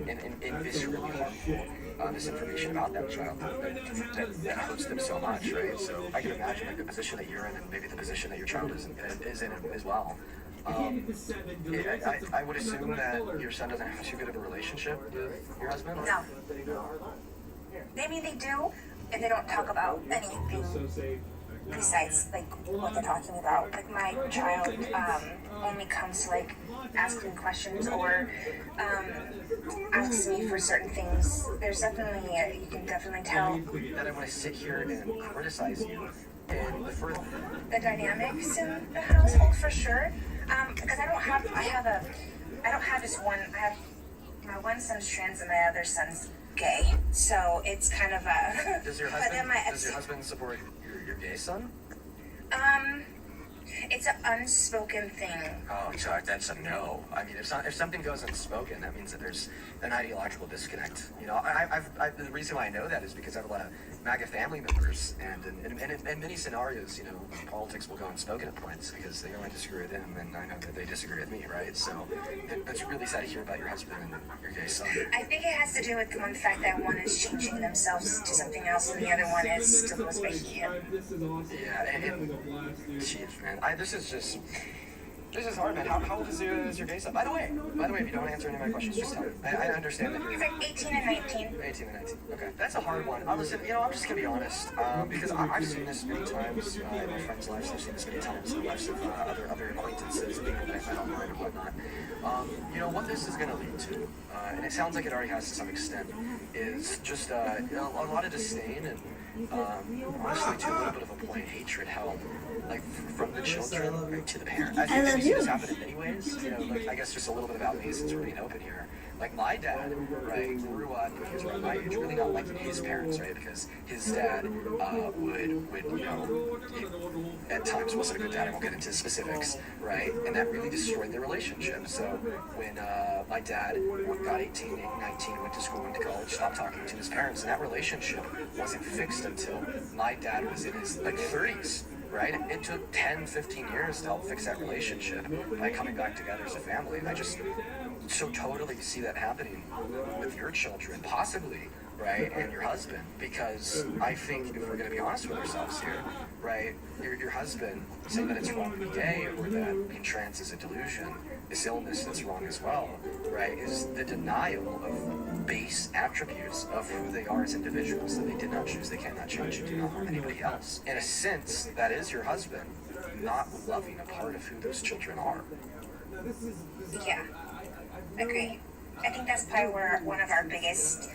and viscerally harmful misinformation about that child that hurts them so much, right? So I can imagine like the position that you're in and maybe the position that your child is in as well. I would assume that your son doesn't have too good of a relationship with your husband? No. Maybe they do, and they don't talk about anything besides like what they're talking about. Like my child only comes to like ask me questions or asks me for certain things. There's definitely you can definitely tell that I want to sit here and criticize you and the dynamics in the household for sure. Because I don't have just one. I have my one son's trans and my other son's gay. So it's kind of a. Does your husband support your gay son? It's an unspoken thing. Oh, so that's a no. I mean, if something goes unspoken, that means that there's an ideological disconnect. You know, the reason why I know that is because I have a lot of MAGA family members, and in many scenarios, you know, politics will go unspoken at points because they only disagree with them, and I know that they disagree with me, right? So that's really sad to hear about your husband and your gay son. I think it has to do with the fact that one is changing themselves to something else, and the other one is still was making him. Yeah, and jeez, man, this is just. This is hard, man. How old is your gay son? By the way, if you don't answer any of my questions, just tell me. I understand that He's you're like 18 and 19. 18 and 19. Okay, that's a hard one. Listen, I'm just gonna be honest, because I've seen this many times in my friends' lives. I've seen this many times in the lives of other acquaintances, people that I've met online and whatnot. What this is gonna lead to, and it sounds like it already has to some extent, is just a lot of disdain and honestly, to a little bit of a point, hatred held, like from the children right, to the parents. I think this happen in many ways. I guess just a little bit about me since we're being open here. Like my dad, right, grew up when he was around my age, really not liking his parents, right, because his dad would at times wasn't a good dad. I won't get into specifics, right, and that really destroyed their relationship. So when my dad got 18, 19, went to school, went to college, stopped talking to his parents, and that relationship wasn't fixed until my dad was in his 30s. Right? It took 10, 15 years to help fix that relationship by coming back together as a family. And I just so totally see that happening with your children, possibly, right, and your husband. Because I think if we're going to be honest with ourselves here, right, your husband saying that it's wrong to be gay or that being trans is a delusion, this illness that's wrong as well, right, is the denial of base attributes of who they are as individuals that they did not choose, they cannot change, and do not harm anybody else. In a sense, that is your husband not loving a part of who those children are. Yeah, agree. I think that's probably where one of our biggest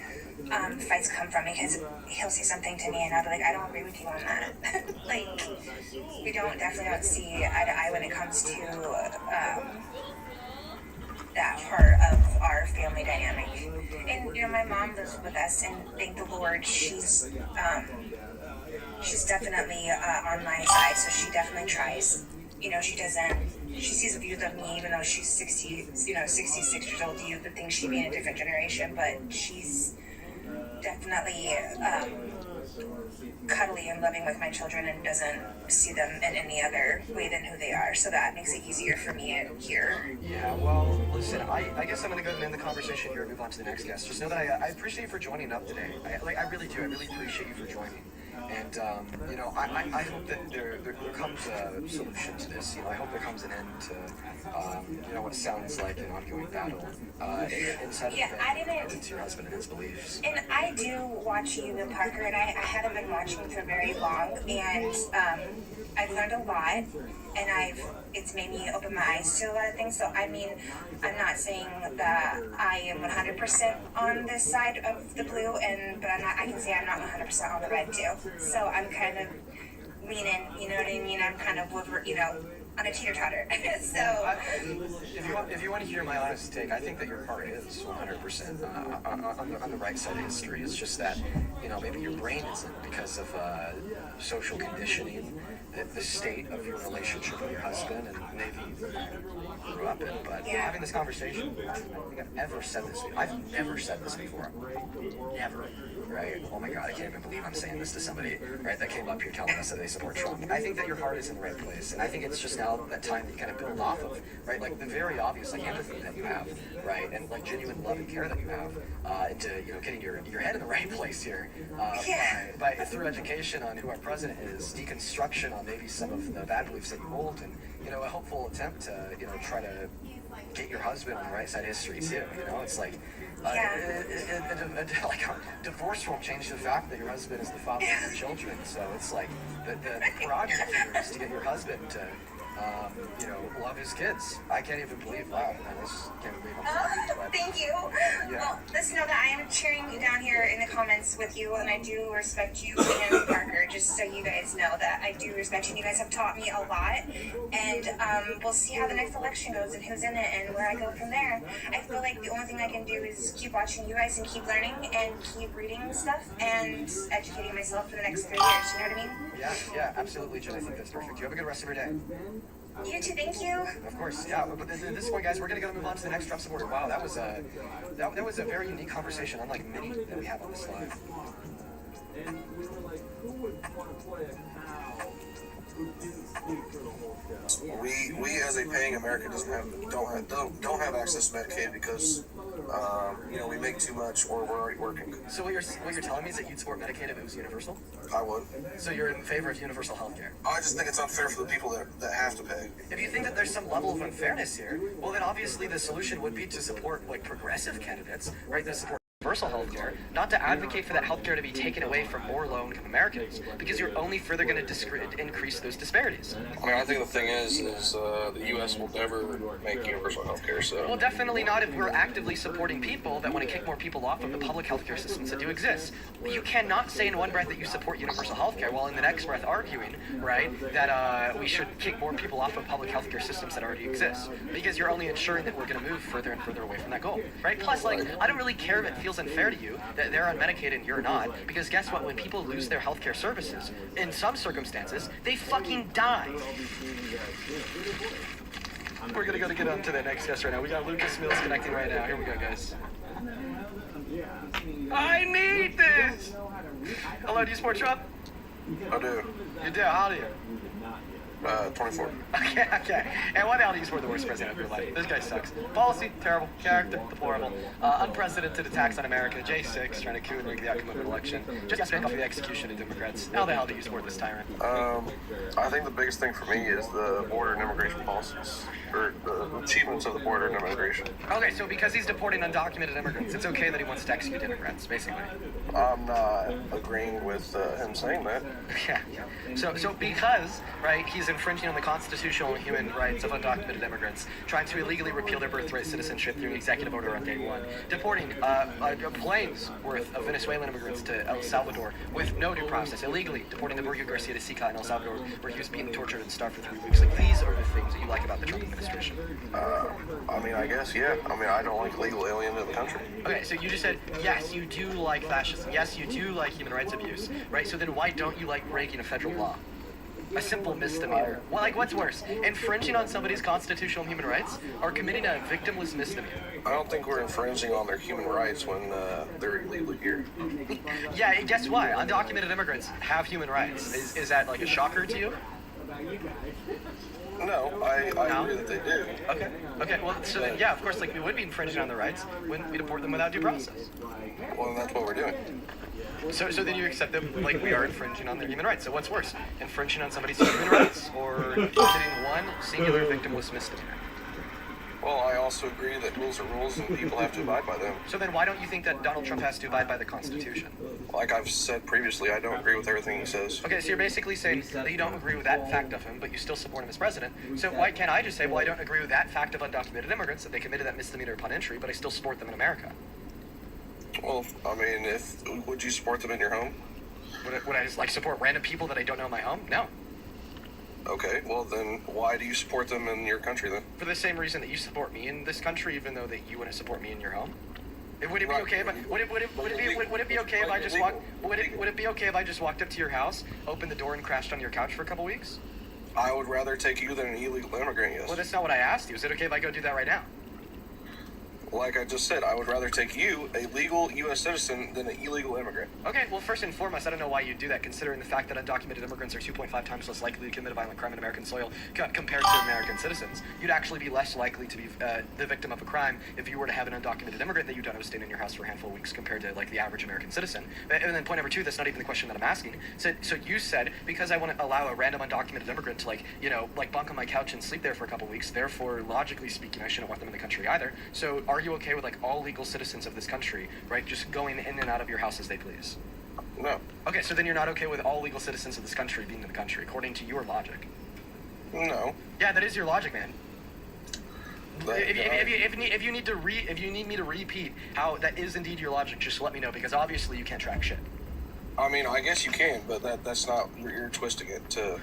fights come from, because he'll say something to me and I'll be like, I don't agree with you on that. We definitely don't see eye to eye when it comes to that part of our family dynamic. And my mom lives with us, and thank the Lord, she's definitely on my side, so she definitely tries. She sees views of me, even though she's 66 years old. You would think she'd be in a different generation, but she's definitely cuddly and loving with my children and doesn't see them in any other way than who they are. So that makes it easier for me here. Yeah, well, listen, I guess I'm going to go ahead and end the conversation here and move on to the next guest. Just know that I appreciate you for joining up today. I really do. I really appreciate you for joining. And, I hope that there comes a solution to this. I hope there comes an end to, what sounds like an ongoing battle inside of with your husband and his beliefs. And I do watch you and Parker, and I haven't been watching for very long, and I've learned a lot, and it's made me open my eyes to a lot of things. So, I'm not saying that I am 100% on this side of the blue, but I can say I'm not 100% on the red too. So I'm kind of leaning, you know what I mean? I'm kind of on a teeter-totter. So if you want to hear my honest take, I think that your heart is 100% on the right side of history. It's just that, maybe your brain isn't because of social conditioning, the state of your relationship with your husband, and maybe you grew up in. But having this conversation, I don't think I've ever said this. I've never said this before. Never. Right? Oh my God, I can't even believe I'm saying this to somebody, right, that came up here telling us that they support Trump. I think that your heart is in the right place, and I think it's just now that time that you kind of build off of, right, like the very obvious, empathy that you have, right, and genuine love and care that you have, into, getting your head in the right place here, by through education on who our president is, deconstruction on maybe some of the bad beliefs that you hold, and, a hopeful attempt to, try to get your husband on the right side of history too, it's like, divorce won't change the fact that your husband is the father of your children. So it's like the prerogative here is to get your husband to, love his kids. I can't even believe. Wow, I just can't believe I'm sorry. Thank you. Yeah. Well, let's know that I am cheering you down here in the comments with you, and I do respect you and Parker. Just so you guys know that I do respect you. You guys have taught me a lot, and we'll see how the next election goes and who's in it and where I go from there. I feel like the only thing I can do is keep watching you guys and keep learning and keep reading stuff and educating myself for the next 3 years. You know what I mean? Yeah, absolutely, Jen. I think that's perfect. You have a good rest of your day. You too, thank you. Of course, yeah. But at this point, guys, we're gonna move on to the next Trump supporter. Wow, that was a very unique conversation, unlike many that we have on this live. And we were like, who would want to play a cow who didn't speak for the whole show? We as a paying American don't have access to Medicaid because We make too much or we're already working. So what you're telling me is that you'd support Medicaid if it was universal? I would. So you're in favor of universal health care? I just think it's unfair for the people that have to pay. If you think that there's some level of unfairness here, well then obviously the solution would be to support like progressive candidates, right, that support universal health care, not to advocate for that health care to be taken away from more low-income Americans, because you're only further going to increase those disparities. I mean, I think the thing is the U.S. will never make universal health care, so... Well, definitely not if we're actively supporting people that want to kick more people off of the public health care systems that do exist. You cannot say in one breath that you support universal health care while in the next breath arguing, right, that we should kick more people off of public health care systems that already exist, because you're only ensuring that we're going to move further and further away from that goal, right? Plus, like, I don't really care if it feels unfair to you that they're on Medicaid and you're not, because guess what? When people lose their healthcare services, in some circumstances, they fucking die. We're gonna get on to the next guest right now. We got Lucas Mills connecting right now. Here we go, guys. I need this! Hello, do you support Trump? I do. You do? How do you? 24. Okay. And what the hell do you support the worst president of your life? This guy sucks. Policy, terrible. Character, deplorable. Unprecedented attacks on America. J6, trying to coup and rig the outcome of an election. Just yesterday, off the execution of Democrats. How the hell do you support this tyrant? I think the biggest thing for me is the border and immigration policies, or the achievements of the border and immigration. Okay, so because he's deporting undocumented immigrants, it's okay that he wants to execute Democrats, basically. I'm not agreeing with him saying that. Yeah. So because, right, he's infringing on the constitutional and human rights of undocumented immigrants, trying to illegally repeal their birthright citizenship through an executive order on day one, deporting planes worth of Venezuelan immigrants to El Salvador with no due process, illegally deporting the Burgio Garcia de Sica in El Salvador, where he was beaten, tortured, and starved for 3 weeks. Like, these are the things that you like about the Trump administration. I mean, I guess, yeah. I mean, I don't like legal aliens in the country. Okay, so you just said, yes, you do like fascism. Yes, you do like human rights abuse, right? So then why don't you like breaking a federal law? A simple misdemeanor. Well, like, what's worse? Infringing on somebody's constitutional human rights or committing a victimless misdemeanor? I don't think we're infringing on their human rights when they're illegally here. Yeah, guess what? Undocumented immigrants have human rights. Is that, like, a shocker to you? No, I agree that they do. Okay, well, so then, yeah, of course, like, we would be infringing on their rights when we deport them without due process. Well, then that's what we're doing. So then you accept them like we are infringing on their human rights. So what's worse, infringing on somebody's human rights or committing one singular victimless misdemeanor? Well, I also agree that rules are rules and people have to abide by them. So then why don't you think that Donald Trump has to abide by the Constitution? Like I've said previously, I don't agree with everything he says. Okay, so you're basically saying that you don't agree with that fact of him, but you still support him as president. So why can't I just say, well, I don't agree with that fact of undocumented immigrants, that they committed that misdemeanor upon entry, but I still support them in America? Well, I mean, would you support them in your home? Would I just, like, support random people that I don't know in my home? No. Okay, well then, why do you support them in your country then? For the same reason that you support me in this country, even though that you wouldn't support me in your home. Would it be okay if I just walked up to your house, opened the door, and crashed on your couch for a couple weeks? I would rather take you than an illegal immigrant, yes. Well, that's not what I asked you. Is it okay if I go do that right now? Like I just said, I would rather take you, a legal U.S. citizen, than an illegal immigrant. Okay, well, first and foremost, I don't know why you do that, considering the fact that undocumented immigrants are 2.5 times less likely to commit a violent crime on American soil compared to American citizens. You'd actually be less likely to be the victim of a crime if you were to have an undocumented immigrant that you don't know staying in your house for a handful of weeks compared to, like, the average American citizen. And then point number two, that's not even the question that I'm asking. So you said, because I want to allow a random undocumented immigrant to, like, you know, like, bunk on my couch and sleep there for a couple of weeks, therefore, logically speaking, I shouldn't want them in the country either. So are you okay with, like, all legal citizens of this country, right, just going in and out of your house as they please? No. Okay, so then you're not okay with all legal citizens of this country being in the country, according to your logic? No. Yeah, that is your logic, man. If you need me to repeat how that is indeed your logic, just let me know, because obviously you can't track shit. I mean, I guess you can, but that's not, you're twisting it to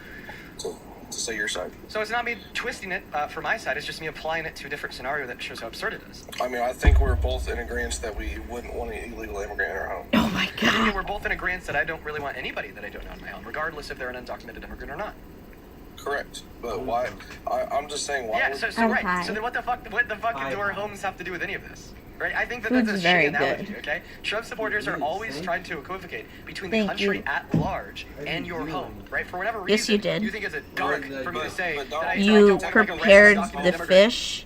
say your side. So it's not me twisting it for my side, it's just me applying it to a different scenario that shows how absurd it is. I mean, I think we're both in agreement that we wouldn't want an illegal immigrant in our home. Oh my God. Yeah, we're both in agreement that I don't really want anybody that I don't know in my home, regardless if they're an undocumented immigrant or not. Correct, but why? I'm just saying why. Yeah, so right. So then what the fuck do our homes have to do with any of this? Right? I think that's a shitty analogy, okay? Trump supporters are always trying to equivocate between the country at large and your home, right? For whatever reason, yes, you did. You think it's a dark for me to say that you prepared the fish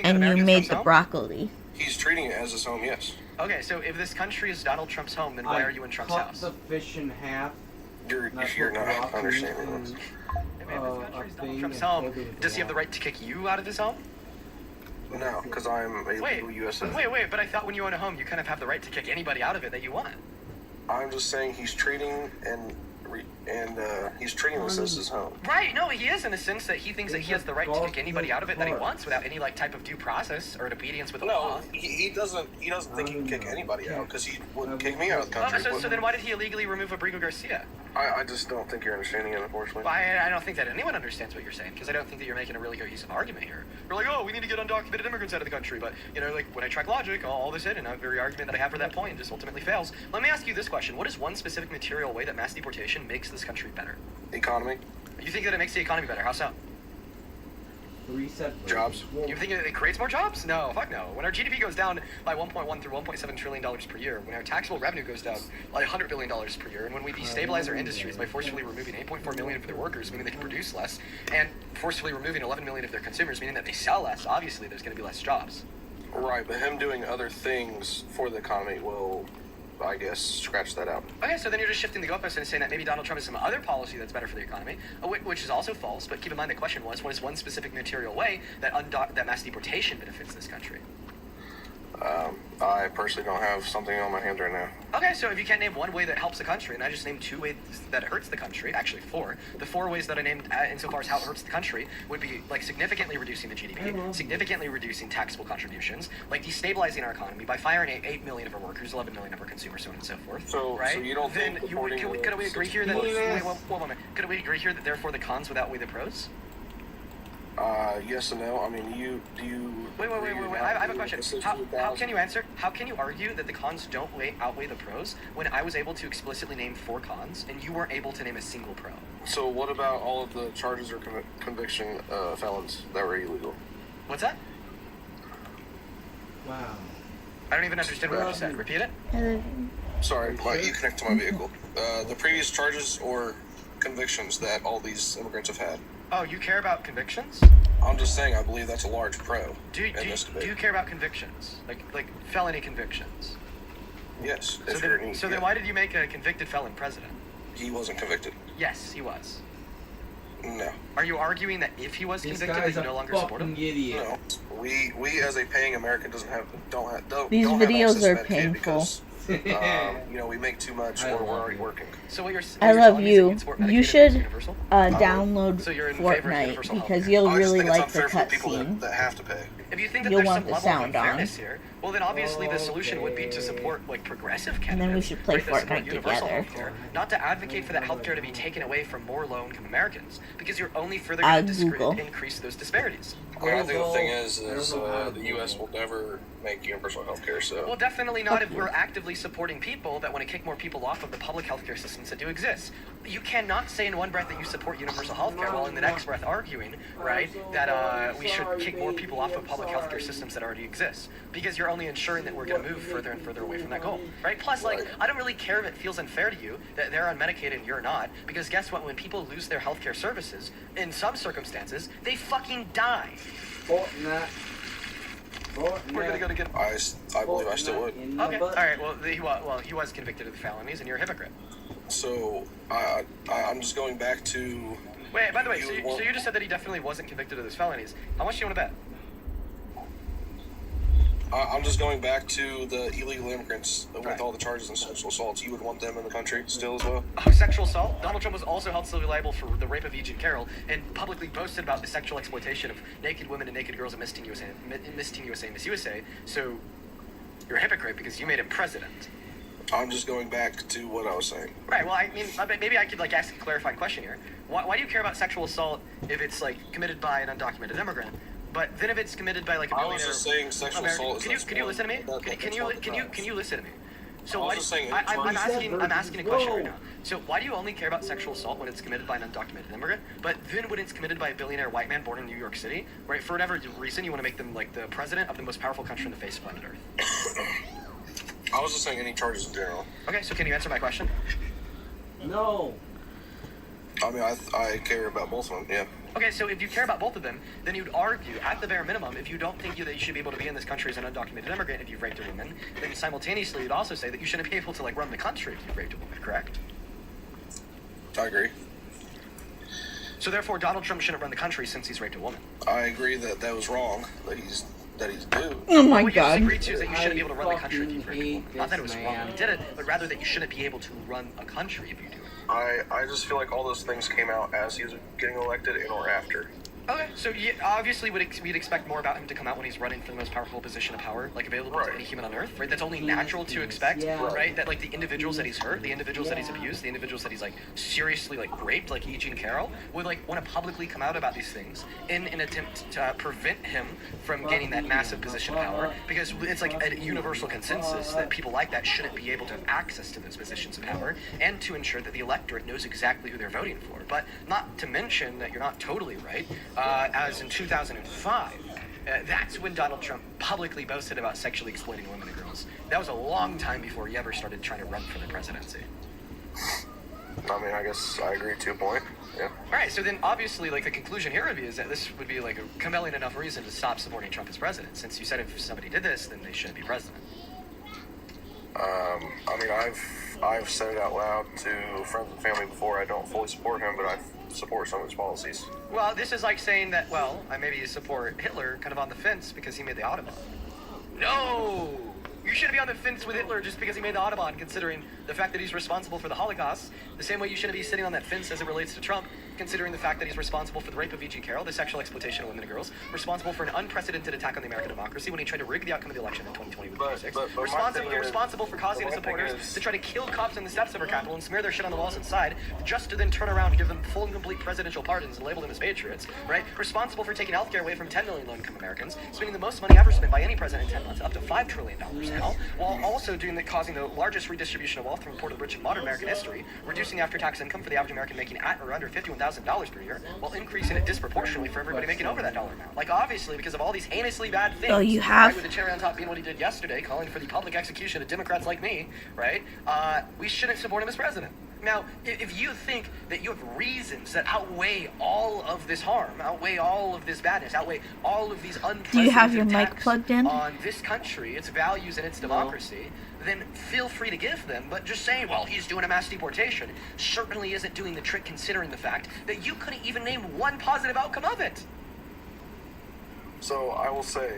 and you made the broccoli. He's treating it as his home, yes. Okay, so if this country is Donald Trump's home, then why are you in Trump's house? the fish in half. You're not understanding this. If this country is Donald Trump's home, does he have the right to kick you out of his home? No, because I'm a legal U.S. citizen. Wait, but I thought when you own a home, you kind of have the right to kick anybody out of it that you want. I'm just saying he's treating he's treating this as his home. Right, no, he is in the sense that he thinks that he has the right to kick anybody out of it that he wants without any like type of due process or obedience with the law. He doesn't think he can kick anybody out because he wouldn't kick me out of the country. So then why did he illegally remove Abrigo Garcia? I just don't think you're understanding it, unfortunately. Well, I don't think that anyone understands what you're saying because I don't think that you're making a really cohesive argument here. We're like, oh, we need to get undocumented immigrants out of the country, but you know, like when I track logic, all this in, and every argument that I have for that point just ultimately fails. Let me ask you this question: what is one specific material way that mass deportation makes this country better? Economy. You think that it makes the economy better? How so? Jobs. You think it creates more jobs? No, fuck no. When our GDP goes down by 1.1 through 1.7 trillion dollars per year, when our taxable revenue goes down by $100 billion per year, and when we destabilize our industries by forcefully removing 8.4 million of their workers, meaning they can produce less, and forcefully removing 11 million of their consumers, meaning that they sell less, obviously there's going to be less jobs. Right, but him doing other things for the economy will, I guess, scratch that out. Okay, so then you're just shifting the goalpost and saying that maybe Donald Trump has some other policy that's better for the economy, which is also false. But keep in mind the question was, what is one specific material way that mass deportation benefits this country? I personally don't have something on my hand right now. Okay, so if you can't name one way that helps the country, and I just named 2 ways that it hurts the country, actually 4. The 4 ways that I named insofar as how it hurts the country would be like significantly reducing the GDP, significantly reducing taxable contributions, like destabilizing our economy by firing 8 million of our workers, 11 million of our consumers, so on and so forth. So, right? so you don't then think could we agree here that one moment? Could we agree here that therefore the cons would outweigh the pros? Yes and no. I mean, Wait. I have a question. How can you answer? How can you argue that the cons don't outweigh the pros when I was able to explicitly name 4 cons and you weren't able to name a single pro? So what about all of the charges or conviction felons that were illegal? What's that? Wow. I don't even understand what you just said. Repeat it. Sorry, you connect to my vehicle. The previous charges or convictions that all these immigrants have had. Oh, you care about convictions? I'm just saying I believe that's a large pro Do you care about convictions? Like felony convictions? Yes. So then why did you make a convicted felon president? He wasn't convicted. Yes, he was. No. Are you arguing that if he was convicted, that you no longer support him? No. We as a paying American don't have These don't videos have are access to Medicaid painful. because, we make too much or we're already working. So what you're I love you. You should universal? download So you're in favor of Fortnite universal because healthcare. you'll I just really think it's like the unfair for the people cutscene. that have to pay. If you think that You'll there's want some the level of sound on. unfairness here, well then obviously the solution would be to support like progressive candidates. And then we should play right, that support Fortnite universal together. healthcare, not to advocate for that healthcare to be taken away from more low-income Americans, because you're only further going to increase those disparities. I mean, I think the thing is the U.S. will never make universal health care, so... Well, definitely not if we're actively supporting people that want to kick more people off of the public healthcare systems that do exist. You cannot say in one breath that you support universal healthcare while in the next breath arguing, right, that we should kick more people off of public healthcare systems that already exist. Because you're only ensuring that we're going to move further and further away from that goal, right? Plus, like, I don't really care if it feels unfair to you that they're unmedicated and you're not, because guess what? When people lose their healthcare services, in some circumstances, they fucking die. Fortnite. We're gonna go to get. I believe I still would. Okay. All right. Well, he was convicted of felonies, and you're a hypocrite. So I'm just going back to. Wait. By the way, so you just said that he definitely wasn't convicted of those felonies. How much do you want to bet? I'm just going back to the illegal immigrants with all the charges and sexual assaults. You would want them in the country still as well? Oh, sexual assault? Donald Trump was also held civilly liable for the rape of E.Jean Carroll and publicly boasted about the sexual exploitation of naked women and naked girls at Miss Teen USA and Miss USA. So you're a hypocrite because you made him president. I'm just going back to what I was saying. Right. Well, I mean, maybe I could like ask a clarifying question here. Why do you care about sexual assault if it's like committed by an undocumented immigrant? But then if it's committed by like a billionaire, I was just saying sexual assault. Can you listen to me? Can you listen to me? So I was just saying, I'm asking a question right now. So why do you only care about sexual assault when it's committed by an undocumented immigrant, but then when it's committed by a billionaire white man born in New York City, right? For whatever reason, you want to make them like the president of the most powerful country on the face of planet Earth. I was just saying any charges in general. Okay, so can you answer my question? No. I mean, I care about both of them, yeah. Okay, so if you care about both of them, then you'd argue, at the bare minimum, if you don't think that you should be able to be in this country as an undocumented immigrant if you've raped a woman, then simultaneously you'd also say that you shouldn't be able to, like, run the country if you've raped a woman, correct? I agree. So therefore, Donald Trump shouldn't run the country since he's raped a woman. I agree that that was wrong, that he's due. Oh my What you God. disagree to is that you shouldn't be able to run the country if you've raped a woman. Not that it was wrong when you did it, but rather that you shouldn't be able to run a country if you do it. I just feel like all those things came out as he was getting elected and or after. Okay, so obviously we'd expect more about him to come out when he's running for the most powerful position of power, like available to any human on earth, right? That's only natural to expect, right? That like the individuals that he's hurt, the individuals that he's abused, the individuals that he's like seriously like raped, like E. Jean Carroll, would like want to publicly come out about these things in an attempt to prevent him from gaining that massive position of power, because it's like a universal consensus that people like that shouldn't be able to have access to those positions of power, and to ensure that the electorate knows exactly who they're voting for. But not to mention that you're not totally right. As in 2005, that's when Donald Trump publicly boasted about sexually exploiting women and girls. That was a long time before he ever started trying to run for the presidency. I mean, I guess I agree to a point, yeah. Alright, so then obviously, like, the conclusion here would be is that this would be, like, a compelling enough reason to stop supporting Trump as president, since you said if somebody did this, then they shouldn't be president. I mean, I've said it out loud to friends and family before. I don't fully support him, but I support some of his policies. Well, this is like saying that, well, I maybe support Hitler kind of on the fence because he made the Autobahn. No! You shouldn't be on the fence with Hitler just because he made the Autobahn, considering the fact that he's responsible for the Holocaust. The same way you shouldn't be sitting on that fence as it relates to Trump, considering the fact that he's responsible for the rape of E. Jean Carroll, the sexual exploitation of women and girls, responsible for an unprecedented attack on the American democracy when he tried to rig the outcome of the election in 2020 with responsible for causing his supporters to try to kill cops in the steps of our Capitol and smear their shit on the walls inside, just to then turn around and give them full and complete presidential pardons and label them as patriots, right? Responsible for taking healthcare away from 10 million low-income Americans, spending the most money ever spent by any president in 10 months, up to $5 trillion now, while also causing the largest redistribution of wealth from the poor to the rich in modern American history, reducing after-tax income for the average American making at or under $51,000 per year, while increasing it disproportionately for everybody making over that dollar amount. Like, obviously, because of all these heinously bad things, Oh, you have? right, with the cherry on top being what he did yesterday, calling for the public execution of Democrats like me, right, we shouldn't support him as president. Now, if you think that you have reasons that outweigh all of this harm, outweigh all of this badness, outweigh all of these unprecedented Do you have your mic attacks plugged in? on this country, its values, and its democracy, then feel free to give them. But just saying, well, he's doing a mass deportation, certainly isn't doing the trick, considering the fact that you couldn't even name one positive outcome of it. So I will say,